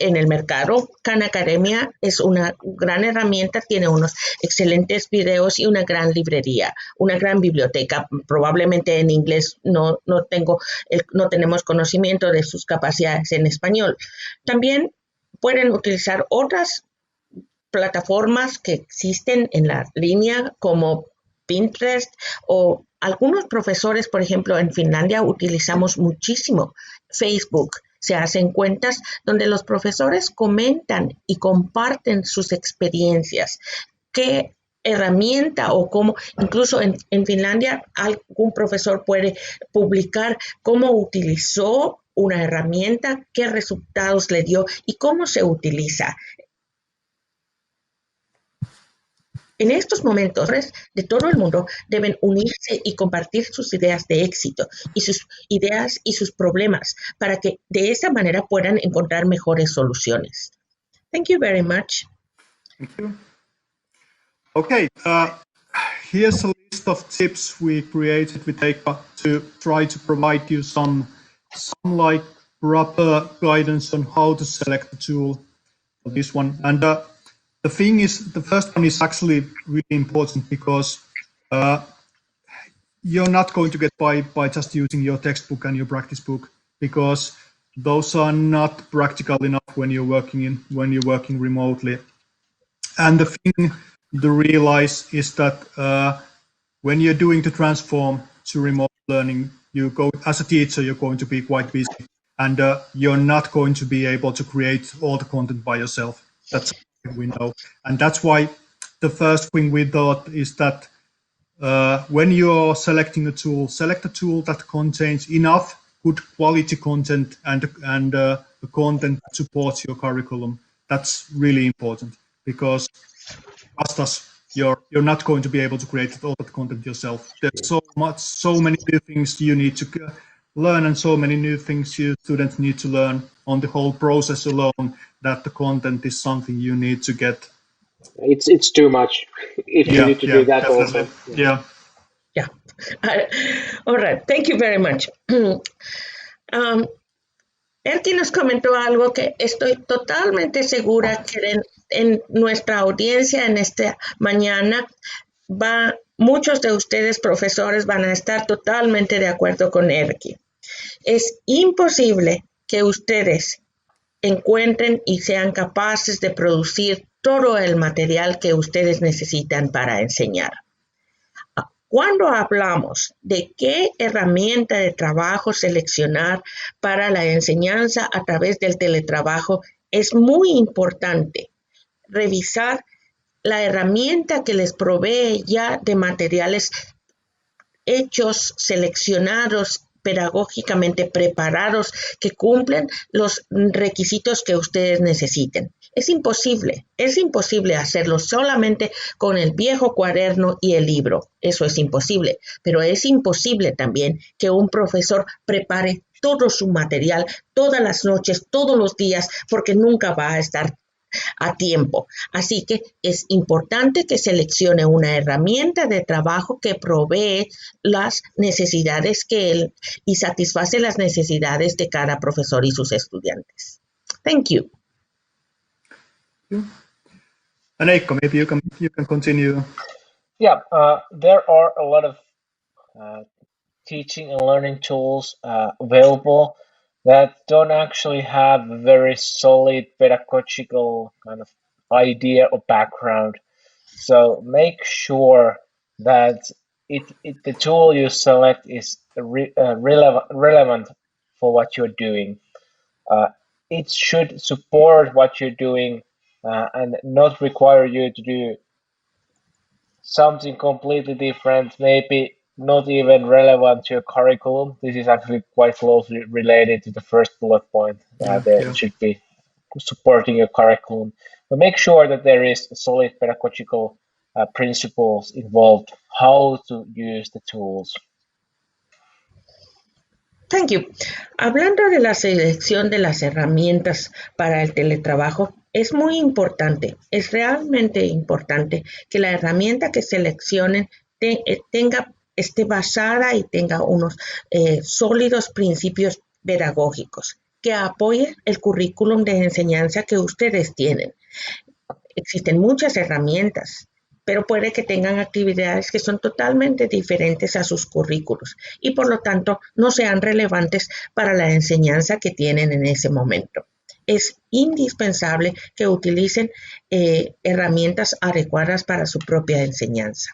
en el mercado. Khan Academia es una gran herramienta, tiene unos excelentes videos y una gran librería, una gran biblioteca. Probablemente en inglés no tenemos conocimiento de sus capacidades en español. También pueden utilizar otras plataformas que existen en la línea como Pinterest o algunos profesores, por ejemplo, en Finlandia utilizamos muchísimo Facebook. Se hacen cuentas donde los profesores comentan y comparten sus experiencias. ¿Qué herramienta o cómo? Incluso en Finlandia algún profesor puede publicar cómo utilizó una herramienta, qué resultados le dio y cómo se utiliza. En estos momentos, de todo el mundo deben unirse y compartir sus ideas de éxito y sus ideas y sus problemas para que de esa manera puedan encontrar mejores soluciones. Thank you very much. Thank you. Okay, here's a list of tips we created with Eikka to try to provide you some like proper guidance on how to select the tool for this one. And the thing is, the first one is actually really important because you're not going to get by just using your textbook and your practice book, because those are not practical enough when you're working remotely. And the thing to realize is that when you're doing the transform to remote learning, as a teacher, you're going to be quite busy, and you're not going to be able to create all the content by yourself. That's we know, and that's why the first thing we thought is that when you're selecting a tool, select a tool that contains enough good quality content and the content that supports your curriculum. That's really important, because trust us, you're not going to be able to create all that content yourself. There's so many new things you need to learn, and so many new things you students need to learn on the whole process alone, that the content is something you need to get. It's too much if you need to do that definitely. also. Yeah. All right, thank you very much. Erki nos comentó algo que estoy totalmente segura que en nuestra audiencia en esta mañana muchos de ustedes profesores van a estar totalmente de acuerdo con Erki. Es imposible que ustedes encuentren y sean capaces de producir todo el material que ustedes necesitan para enseñar. Cuando hablamos de qué herramienta de trabajo seleccionar para la enseñanza a través del teletrabajo, es muy importante revisar la herramienta que les provee ya de materiales hechos, seleccionados, pedagógicamente preparados, que cumplen los requisitos que ustedes necesiten. Es imposible hacerlo solamente con el viejo cuaderno y el libro. Eso es imposible, pero es imposible también que un profesor prepare todo su material todas las noches, todos los días, porque nunca va a estar a tiempo. Así que es importante que seleccione una herramienta de trabajo que provee las necesidades y satisface las necesidades de cada profesor y sus estudiantes. Thank you. And Eikko, maybe you can continue. Yeah, there are a lot of teaching and learning tools available that don't actually have a very solid pedagogical kind of idea or background. So make sure that the tool you select is relevant for what you're doing. It should support what you're doing and not require you to do something completely different, maybe not even relevant to your curriculum. This is actually quite closely related to the first bullet point. It should be supporting your curriculum. But make sure that there is solid pedagogical principles involved, how to use the tools. Thank you. Hablando de la selección de las herramientas para el teletrabajo, es muy importante, es realmente importante que la herramienta que seleccionen esté basada y tenga unos sólidos principios pedagógicos que apoyen el currículum de enseñanza que ustedes tienen. Existen muchas herramientas, pero puede que tengan actividades que son totalmente diferentes a sus currículos y por lo tanto no sean relevantes para la enseñanza que tienen en ese momento. Es indispensable que utilicen herramientas adecuadas para su propia enseñanza.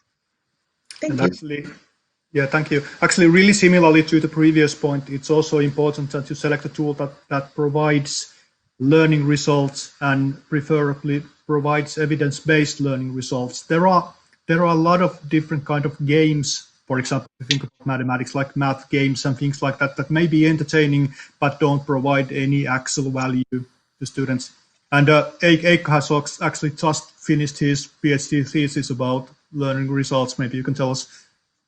Thank you. Thank you. Actually, really similarly to the previous point, it's also important that you select a tool that provides learning results and preferably provides evidence-based learning results. There are a lot of different kind of games. For example, if you think about mathematics, like math games and things like that may be entertaining but don't provide any actual value to students. And Eikko has actually just finished his PhD thesis about learning results. Maybe you can tell us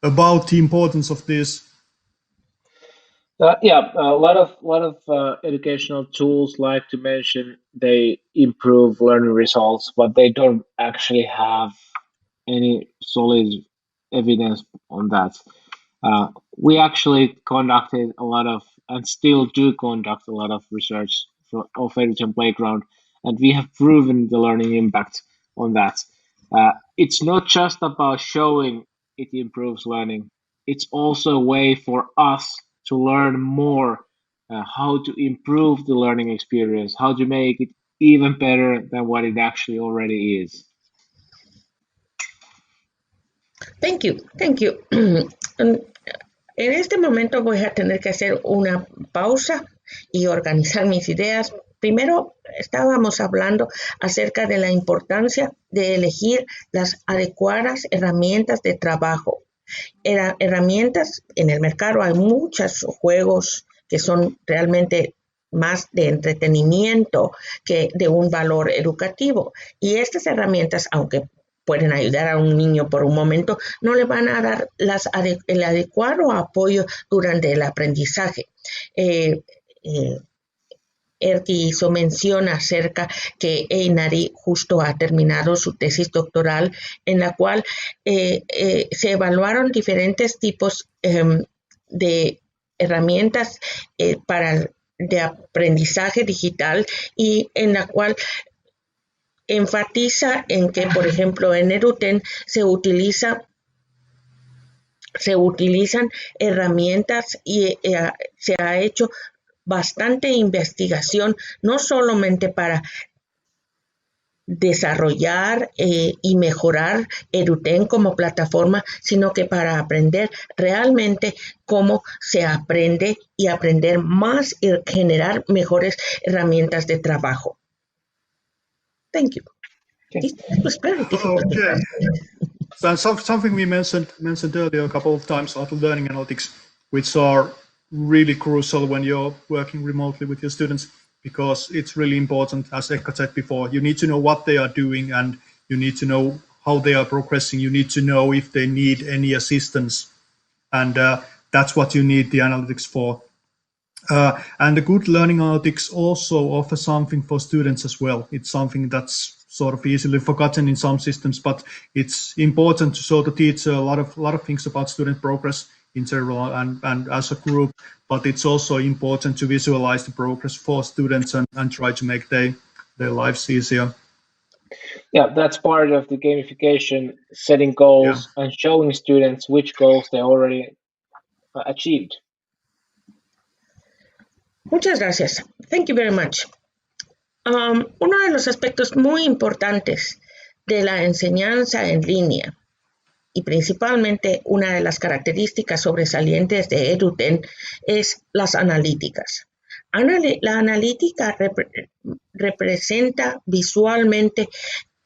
about the importance of this. A lot of educational tools like to mention they improve learning results, but they don't actually have any solid evidence on that. We actually conducted a lot of, and still do conduct a lot of research of Eduten Playground, and we have proven the learning impact on that. It's not just about showing it improves learning. It's also a way for us to learn more how to improve the learning experience, how to make it even better than what it actually already is. Thank you. En este momento voy a tener que hacer una pausa y organizar mis ideas. Primero estábamos hablando acerca de la importancia de elegir las adecuadas herramientas de trabajo. Herramientas, en el mercado hay muchos juegos que son realmente más de entretenimiento que de un valor educativo. Y estas herramientas, aunque pueden ayudar a un niño por un momento, no le van a dar el adecuado apoyo durante el aprendizaje. Erki hizo mención acerca que Einari justo ha terminado su tesis doctoral, en la cual se evaluaron diferentes tipos de herramientas de aprendizaje digital, y en la cual enfatiza en que, por ejemplo, en Eduten se utilizan herramientas y se ha hecho bastante investigación, no solamente para desarrollar y mejorar Eduten como plataforma, sino que para aprender realmente cómo se aprende y aprender más y generar mejores herramientas de trabajo. Thank you. Okay. This was very difficult. Okay. So something we mentioned earlier a couple of times about learning analytics, which are really crucial when you're working remotely with your students, because it's really important, as Eka said before, you need to know what they are doing and you need to know how they are progressing. You need to know if they need any assistance, and that's what you need the analytics for. And the good learning analytics also offer something for students as well. It's something that's sort of easily forgotten in some systems, but it's important to show the teacher a lot of things about student progress in general and as a group, but it's also important to visualize the progress for students and try to make their lives easier. Yeah, that's part of the gamification, setting goals and showing students which goals they already achieved. Muchas gracias. Thank you very much. Uno de los aspectos muy importantes de la enseñanza en línea, y principalmente una de las características sobresalientes de Eduten, es las analíticas. La analítica representa visualmente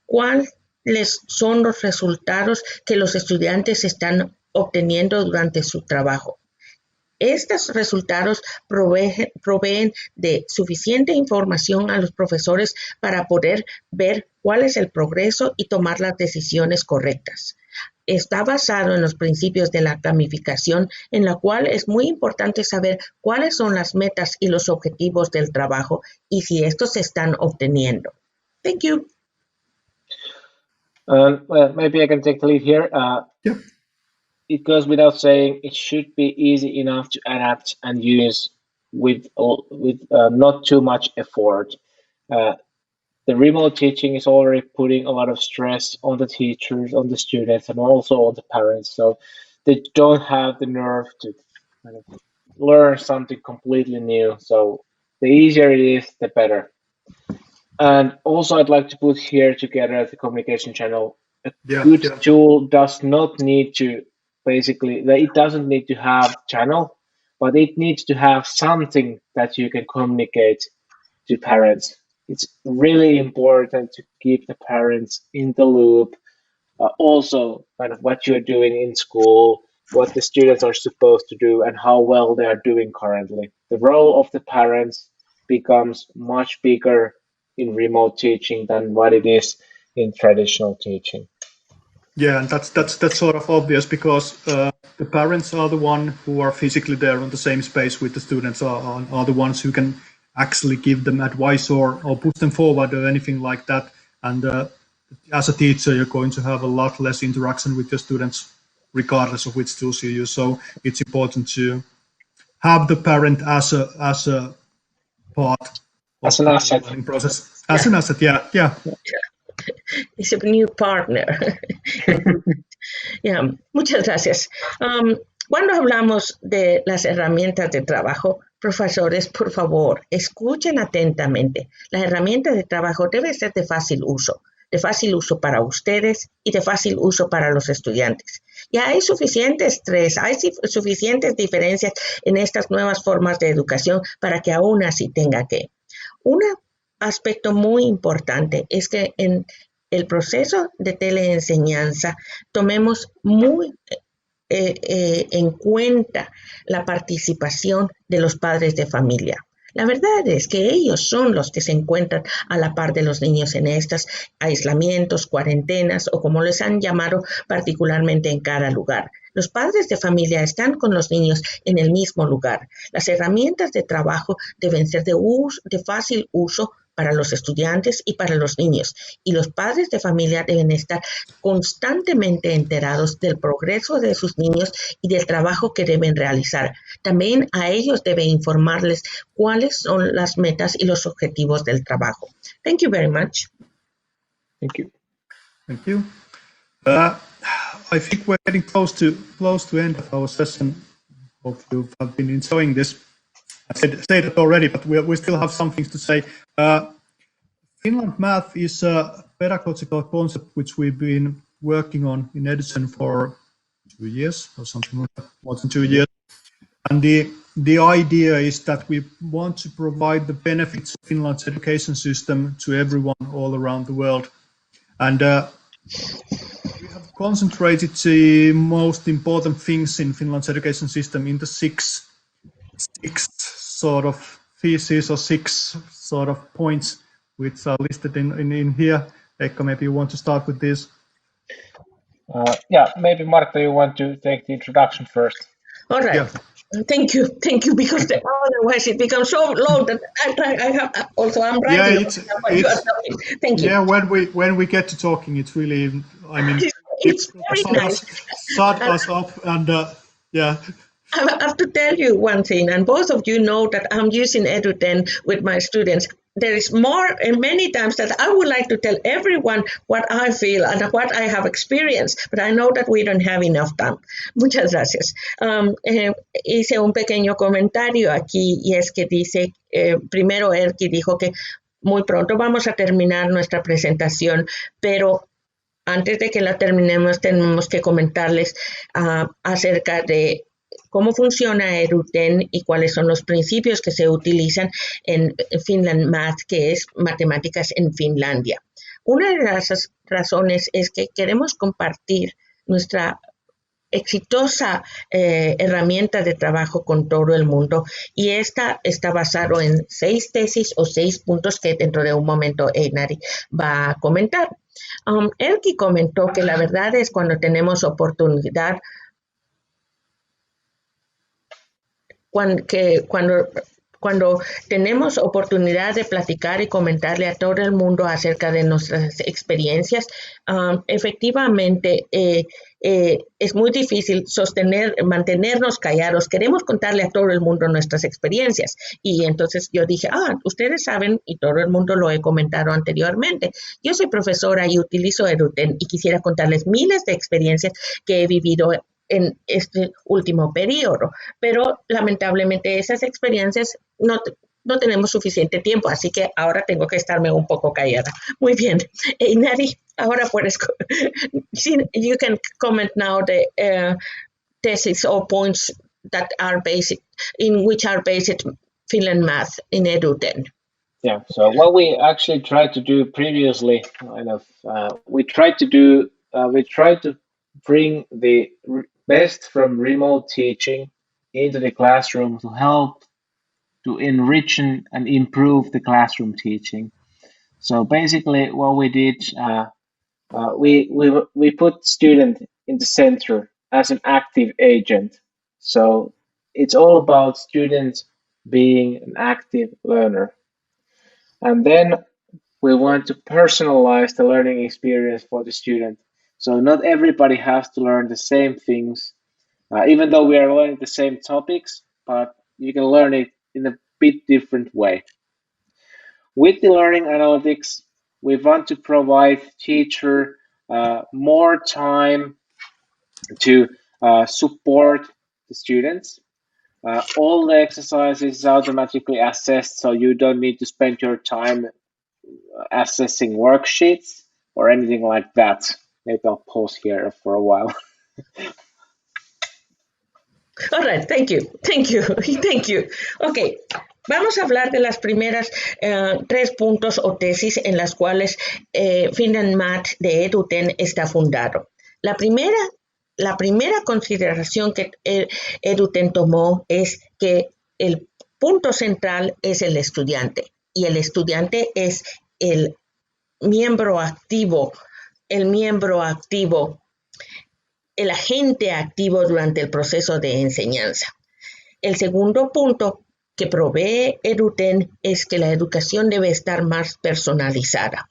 cuáles son los resultados que los estudiantes están obteniendo durante su trabajo. Estos resultados proveen de suficiente información a los profesores para poder ver cuál es el progreso y tomar las decisiones correctas. Está basado en los principios de la gamificación, en la cual es muy importante saber cuáles son las metas y los objetivos del trabajo y si estos se están obteniendo. Thank you. Well, maybe I can take the lead here. Yeah. It goes without saying, it should be easy enough to adapt and use with not too much effort. The remote teaching is already putting a lot of stress on the teachers, on the students, and also on the parents. So they don't have the nerve to kind of learn something completely new. So the easier it is, the better. And also, I'd like to put here together the communication channel. A good tool does not need to it doesn't need to have channel, but it needs to have something that you can communicate to parents. It's really important to keep the parents in the loop. Also, kind of what you're doing in school, what the students are supposed to do, and how well they are doing currently. The role of the parents becomes much bigger in remote teaching than what it is in traditional teaching. Yeah, and that's sort of obvious, because the parents are the one who are physically there on the same space with the students, are the ones who can actually give them advice or push them forward or anything like that. And as a teacher, you're going to have a lot less interaction with your students, regardless of which tools you use. So it's important to have the parent as a part of an asset. the learning process. As an asset, yeah. It's a new partner. Yeah, muchas gracias. Cuando hablamos de las herramientas de trabajo, profesores, por favor, escuchen atentamente. Las herramientas de trabajo deben ser de fácil uso para ustedes y de fácil uso para los estudiantes. Ya hay suficiente estrés, hay suficientes diferencias en estas nuevas formas de educación para que aún así tenga que. Un aspecto muy importante es que en el proceso de teleenseñanza tomemos muy en cuenta la participación de los padres de familia. La verdad es que ellos son los que se encuentran a la par de los niños en estos aislamientos, cuarentenas o como les han llamado particularmente en cada lugar. Los padres de familia están con los niños en el mismo lugar. Las herramientas de trabajo deben ser de fácil uso para los estudiantes y para los niños, y los padres de familia deben estar constantemente enterados del progreso de sus niños y del trabajo que deben realizar. También a ellos debe informarles cuáles son las metas y los objetivos del trabajo. Thank you very much. Thank you. Thank you. I think we're getting close to end of our session. Hope you have been enjoying this. I said it already, but we still have some things to say. Finland Math is a pedagogical concept which we've been working on in Eduten for 2 years or something like that, more than 2 years. And the idea is that we want to provide the benefits of Finland's education system to everyone all around the world. And we have concentrated the most important things in Finland's education system in the six sort of theses or 6 sort of points which are listed in here. Eka, maybe you want to start with this? Yeah, maybe Marta, you want to take the introduction first. All right. Yeah. Thank you, because otherwise it becomes so long that I'm writing. Yeah, thank you. Yeah, when we get to talking, it's really, I mean, it's very nice. Start us off, and yeah. I have to tell you one thing, and both of you know that I'm using Eduten with my students. There is more and many times that I would like to tell everyone what I feel and what I have experienced, but I know that we don't have enough time. Muchas gracias. Hice un pequeño comentario aquí y es que dice, primero Erki dijo que muy pronto vamos a terminar nuestra presentación, pero antes de que la terminemos tenemos que comentarles acerca de cómo funciona Eduten y cuáles son los principios que se utilizan en Finland Math, que es matemáticas en Finlandia. Una de las razones es que queremos compartir nuestra exitosa herramienta de trabajo con todo el mundo, y esta está basado en 6 tesis o 6 puntos que dentro de un momento Einari va a comentar. Erki comentó que la verdad es cuando tenemos oportunidad cuando tenemos oportunidad de platicar y comentarle a todo el mundo acerca de nuestras experiencias, efectivamente es muy difícil mantenernos callados. Queremos contarle a todo el mundo nuestras experiencias. Y entonces yo dije, ustedes saben, y todo el mundo lo he comentado anteriormente, yo soy profesora y utilizo Eduten y quisiera contarles miles de experiencias que he vivido en este último periodo, pero lamentablemente esas experiencias no tenemos suficiente tiempo, así que ahora tengo que estarme un poco callada. Muy bien, Einari, ahora puedes, you can comment now the thesis or points that are based, in which are based Finland Math in Eduten. Yeah, so what we actually tried to do previously, we tried to bring the best from remote teaching into the classroom to help to enrich and improve the classroom teaching. So basically what we did, we put student in the center as an active agent. So it's all about students being an active learner. And then we want to personalize the learning experience for the student. So not everybody has to learn the same things, even though we are learning the same topics, but you can learn it in a bit different way. With the learning analytics, we want to provide teacher more time to support the students. All the exercises is automatically assessed, so you don't need to spend your time assessing worksheets or anything like that. Maybe I'll pause here for a while. All right, thank you. Okay, vamos a hablar de las primeras 3 puntos o tesis en las cuales Finland Math de Eduten está fundado. La primera consideración que Eduten tomó es que punto central es el estudiante, y el estudiante es el miembro activo, el agente activo durante el proceso de enseñanza. El segundo punto que provee Eduten es que la educación debe estar más personalizada.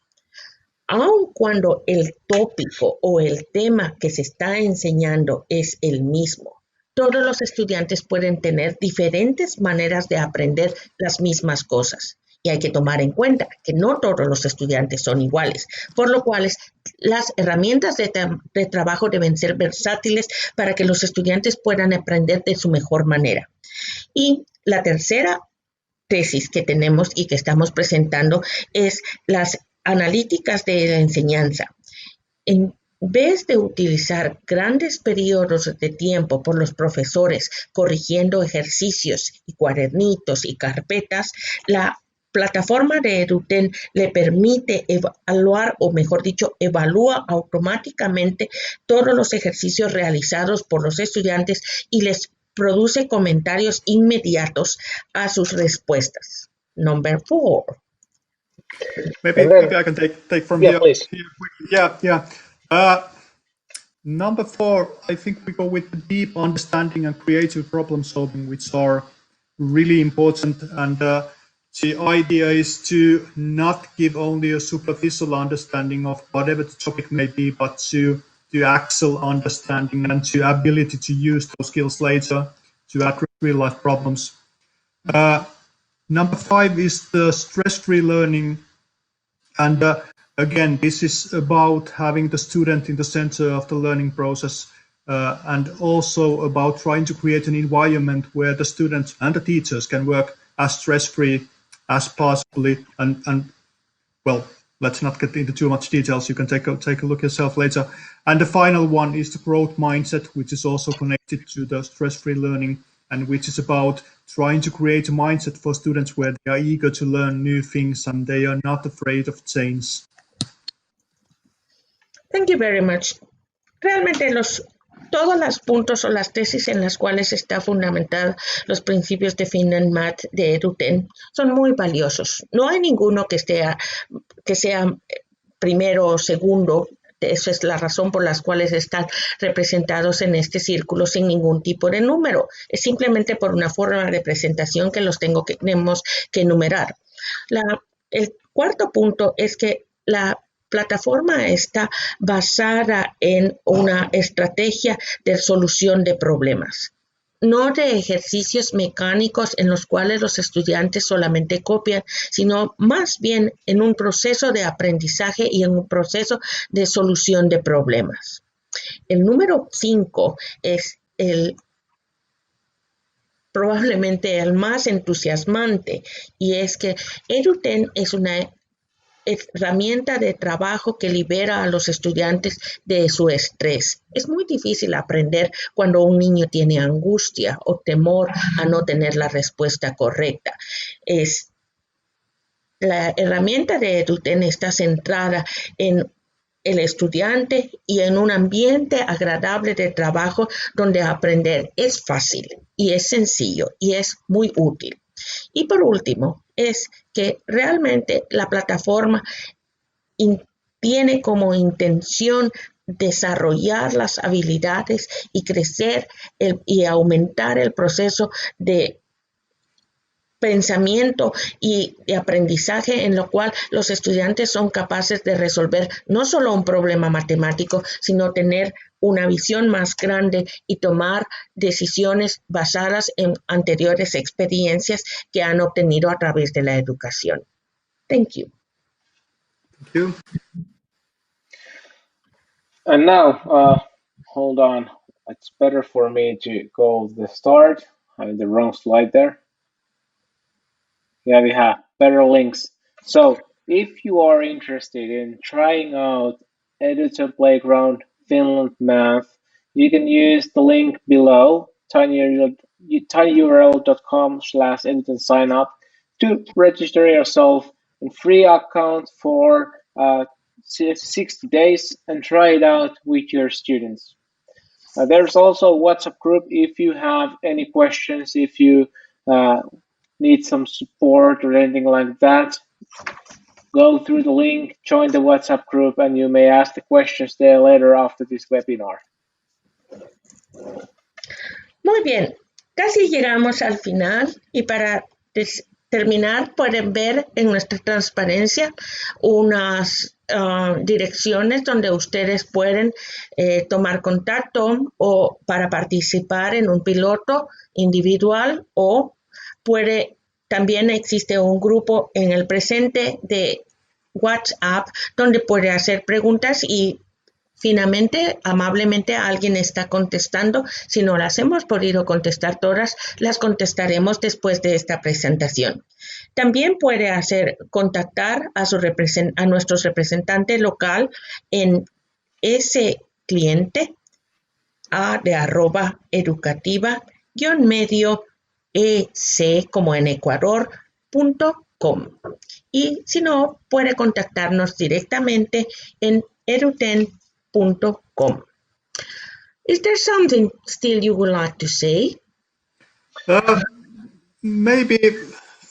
Aun cuando el tópico o el tema que se está enseñando es el mismo, todos los estudiantes pueden tener diferentes maneras de aprender las mismas cosas. Y hay que tomar en cuenta que no todos los estudiantes son iguales, por lo cual las herramientas de trabajo deben ser versátiles para que los estudiantes puedan aprender de su mejor manera. Y la tercera tesis que tenemos y que estamos presentando es las analíticas de la enseñanza. En vez de utilizar grandes periodos de tiempo por los profesores corrigiendo ejercicios y cuadernitos y carpetas, la plataforma de Eduten le permite evaluar, o mejor dicho, evalúa automáticamente todos los ejercicios realizados por los estudiantes y les produce comentarios inmediatos a sus respuestas. Number 4. Maybe I can take from yeah, here. Please. Yeah. Number 4, I think we go with the deep understanding and creative problem solving, which are really important. And the idea is to not give only a superficial understanding of whatever the topic may be, but to actual understanding and to ability to use those skills later to address real life problems. Number 5 is the stress-free learning. And again, this is about having the student in the center of the learning process, and also about trying to create an environment where the students and the teachers can work as stress-free as possible. And well, let's not get into too much details. You can take a look yourself later. And the final one is the growth mindset, which is also connected to the stress-free learning, and which is about trying to create a mindset for students where they are eager to learn new things and they are not afraid of change. Thank you very much. Realmente todos los puntos o las tesis en las cuales está fundamentada los principios de Finland Math de Eduten son muy valiosos. No hay ninguno que sea primero o segundo. Esa es la razón por las cuales están representados en este círculo sin ningún tipo de número. Es simplemente por una forma de presentación que tenemos que enumerar. El cuarto punto es que la plataforma está basada en una estrategia de solución de problemas, no de ejercicios mecánicos en los cuales los estudiantes solamente copian, sino más bien en un proceso de aprendizaje y en un proceso de solución de problemas. El número 5 es probablemente el más entusiasmante, y es que Eduten es una herramienta de trabajo que libera a los estudiantes de su estrés. Es muy difícil aprender cuando un niño tiene angustia o temor a no tener la respuesta correcta. La herramienta de Eduten está centrada en el estudiante y en un ambiente agradable de trabajo donde aprender es fácil y es sencillo y es muy útil. Y por último, es que realmente la plataforma tiene como intención desarrollar las habilidades y crecer y aumentar el proceso de pensamiento y de aprendizaje en lo cual los estudiantes son capaces de resolver no solo un problema matemático, sino tener una visión más grande y tomar decisiones basadas en anteriores experiencias que han obtenido a través de la educación. Thank you. Thank you. And now, hold on. It's better for me to go the start. I have the wrong slide there. Yeah, we have better links. So if you are interested in trying out Eduten Playground Finland Math, you can use the link below, tinyurl.com/eduten sign up to register yourself in free account for 60 days and try it out with your students. There's also a WhatsApp group if you have any questions, if you need some support or anything like that, go through the link, join the WhatsApp group, and you may ask the questions there later after this webinar. Muy bien, casi llegamos al final y para terminar pueden ver en nuestra transparencia unas direcciones donde ustedes pueden tomar contacto o para participar en un piloto individual o también existe un grupo en el presente de WhatsApp donde puede hacer preguntas y finalmente, amablemente, alguien está contestando. Si no las hemos podido contestar todas, las contestaremos después de esta presentación. También puede contactar a nuestro representante local en ese cliente de @educativa medio ec como en Ecuador.com. Y si no, puede contactarnos directamente en eduten.com. Is there something still you would like to say? Maybe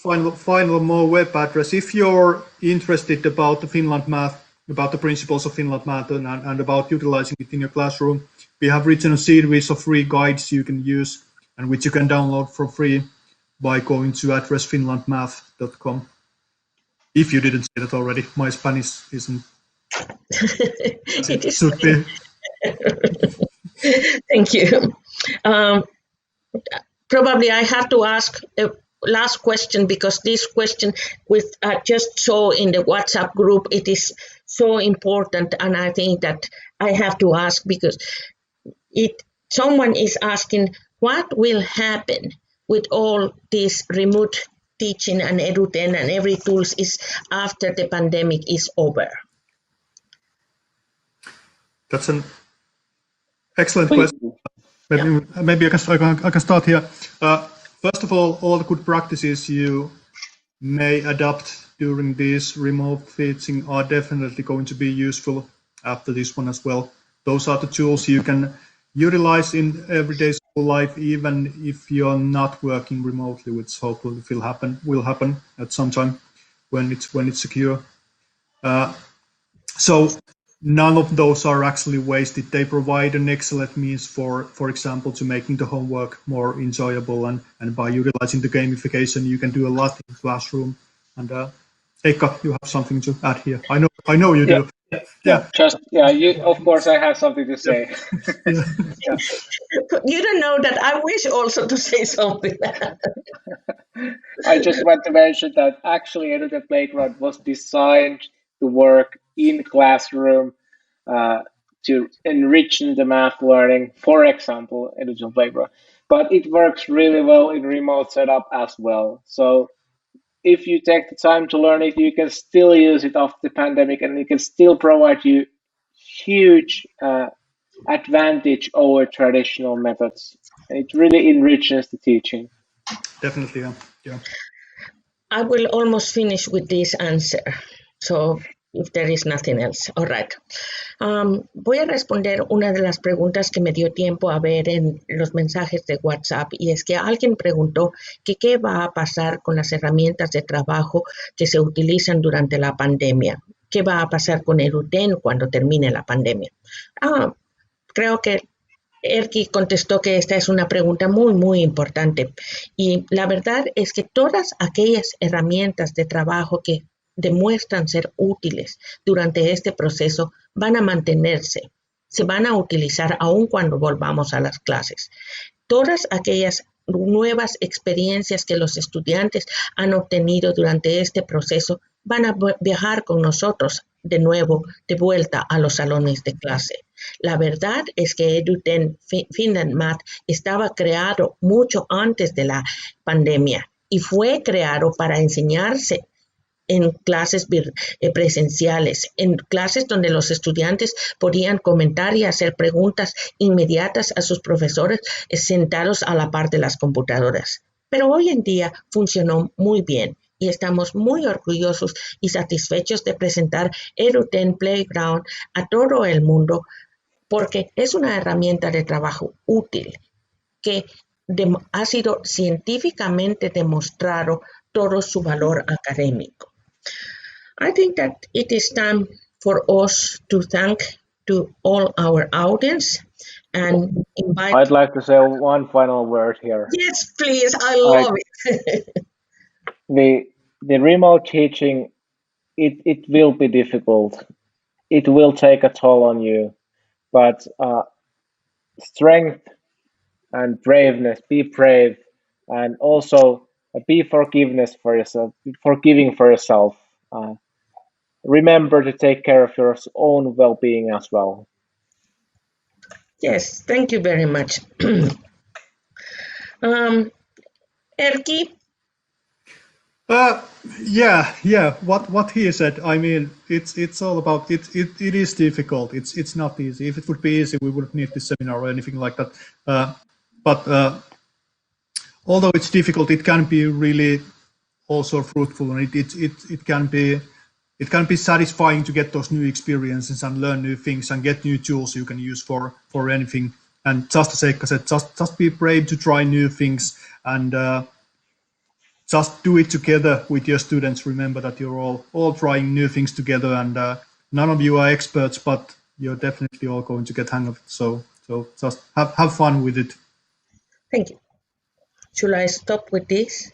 final more web address. If you're interested about the Finland Math, about the principles of Finland Math and about utilizing it in your classroom, we have written a series of free guides you can use and which you can download for free by going to address finlandmath.com. If you didn't say that already, my Spanish isn't. It should be. Thank you. Probably I have to ask a last question because this question with just saw in the WhatsApp group, it is so important, and I think that I have to ask because someone is asking what will happen with all this remote teaching and Eduten and every tools is after the pandemic is over. That's an excellent question. Maybe I can start here. First of all the good practices you may adopt during this remote teaching are definitely going to be useful after this one as well. Those are the tools you can utilize in everyday school life, even if you're not working remotely, which hopefully will happen at some time when it's secure. So none of those are actually wasted. They provide an excellent means for example, to making the homework more enjoyable, and by utilizing the gamification, you can do a lot in the classroom. And Eka, you have something to add here. I know you do. Of course, I have something to say. You don't know that I wish also to say something. I just want to mention that actually Eduten Playground was designed to work in classroom to enrich the math learning, for example, Eduten Playground. But it works really well in remote setup as well. So if you take the time to learn it, you can still use it after the pandemic, and it can still provide you huge advantage over traditional methods. It really enriches the teaching. Definitely, yeah. I will almost finish with this answer. So if there is nothing else. All right. Voy a responder una de las preguntas que me dio tiempo a ver en los mensajes de WhatsApp, y es que alguien preguntó que qué va a pasar con las herramientas de trabajo que se utilizan durante la pandemia. ¿Qué va a pasar con Eduten cuando termine la pandemia? Creo que Erki contestó que esta es una pregunta muy, muy importante. Y la verdad es que todas aquellas herramientas de trabajo que demuestran ser útiles durante este proceso van a mantenerse, se van a utilizar aun cuando volvamos a las clases. Todas aquellas nuevas experiencias que los estudiantes han obtenido durante este proceso van a viajar con nosotros de nuevo, de vuelta a los salones de clase. La verdad es que Eduten Finland Math estaba creado mucho antes de la pandemia y fue creado para enseñarse en clases presenciales, en clases donde los estudiantes podían comentar y hacer preguntas inmediatas a sus profesores sentados a la par de las computadoras. Pero hoy en día funcionó muy bien y estamos muy orgullosos y satisfechos de presentar Eduten Playground a todo el mundo porque es una herramienta de trabajo útil que ha sido científicamente demostrado todo su valor académico. I think that it is time for us to thank to all our audience and invite. I'd like to say one final word here. Yes, please. I love it. The remote teaching, it will be difficult. It will take a toll on you, but strength and braveness, be brave, and also be forgiving for yourself. Remember to take care of your own well-being as well. Yes, thank you very much. Erkki? Yeah. What he said. I mean, it's all about it. It is difficult. It's not easy. If it would be easy, we wouldn't need this seminar or anything like that. But although it's difficult, it can be really also fruitful, and it can be satisfying to get those new experiences and learn new things and get new tools you can use for anything. And just as Eikka said, just be brave to try new things and just do it together with your students. Remember that you're all trying new things together, and none of you are experts, but you're definitely all going to get hang of it. So just have fun with it. Thank you. Should I stop with this?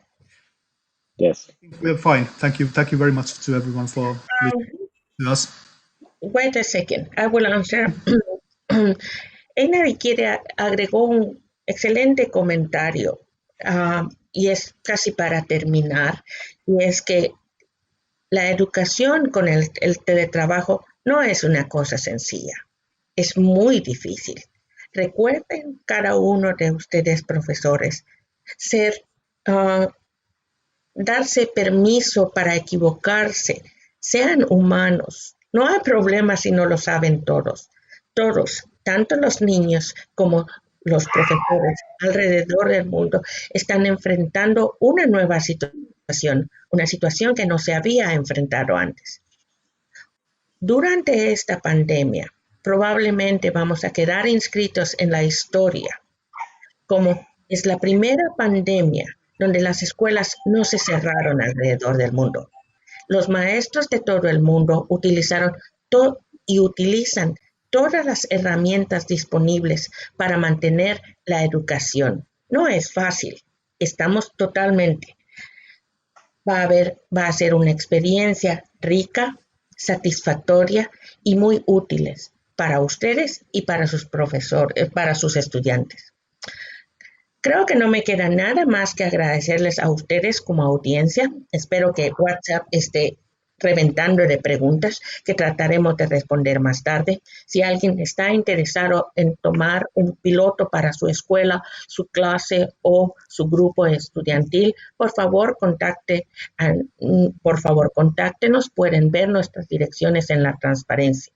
Yes. We're fine. Thank you very much to everyone for listening to us. Wait a second. I will answer. Einari agregó un excelente comentario y es casi para terminar, y es que la educación con el teletrabajo no es una cosa sencilla, es muy difícil. Recuerden cada uno de ustedes, profesores, darse permiso para equivocarse, sean humanos. No hay problema si no lo saben todos. Todos, tanto los niños como los profesores alrededor del mundo, están enfrentando una nueva situación, una situación que no se había enfrentado antes. Durante esta pandemia, probablemente vamos a quedar inscritos en la historia, como es la primera pandemia donde las escuelas no se cerraron alrededor del mundo. Los maestros de todo el mundo utilizaron y utilizan todas las herramientas disponibles para mantener la educación. No es fácil, estamos totalmente. Va a ser una experiencia rica, satisfactoria y muy útiles para ustedes y para sus profesores, para sus estudiantes. Creo que no me queda nada más que agradecerles a ustedes como audiencia. Espero que WhatsApp esté reventando de preguntas que trataremos de responder más tarde. Si alguien está interesado en tomar un piloto para su escuela, su clase o su grupo estudiantil, por favor, contáctenos. Pueden ver nuestras direcciones en la transparencia.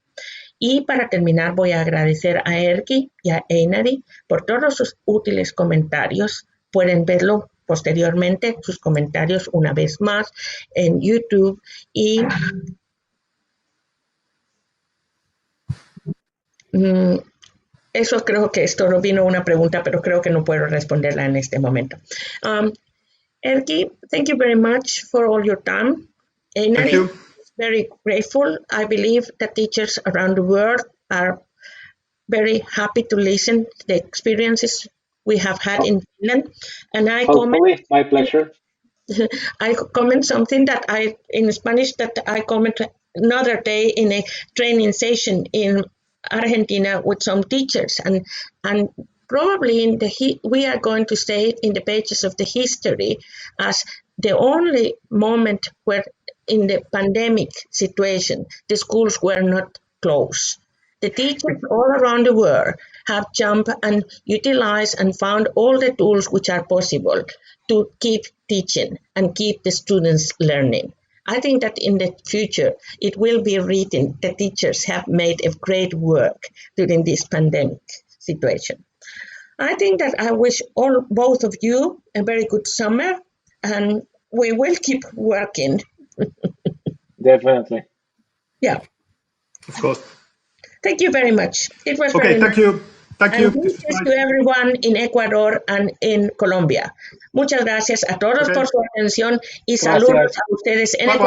Y para terminar, voy a agradecer a Erkki y a Einari por todos sus útiles comentarios. Pueden verlo posteriormente, sus comentarios una vez más en YouTube. Y eso creo que esto no vino una pregunta, pero creo que no puedo responderla en este momento. Erkki, thank you very much for all your time. Thank you. Very grateful. I believe that teachers around the world are very happy to listen to the experiences we have had in Finland. And Hopefully, my pleasure. I comment something that in Spanish that I comment another day in a training session in Argentina with some teachers, and probably we are going to stay in the pages of the history as the only moment where in the pandemic situation the schools were not closed. The teachers all around the world have jumped and utilized and found all the tools which are possible to keep teaching and keep the students learning. I think that in the future, it will be written that teachers have made a great work during this pandemic situation. I think that I wish both of you a very good summer, and we will keep working. Definitely. Yeah. Of course. Thank you very much. It was Okay, very thank nice. you. Thank you. And greetings to everyone in Ecuador and in Colombia. Muchas gracias a todos Okay. por su atención y saludos Gracias. a ustedes en Bye-bye.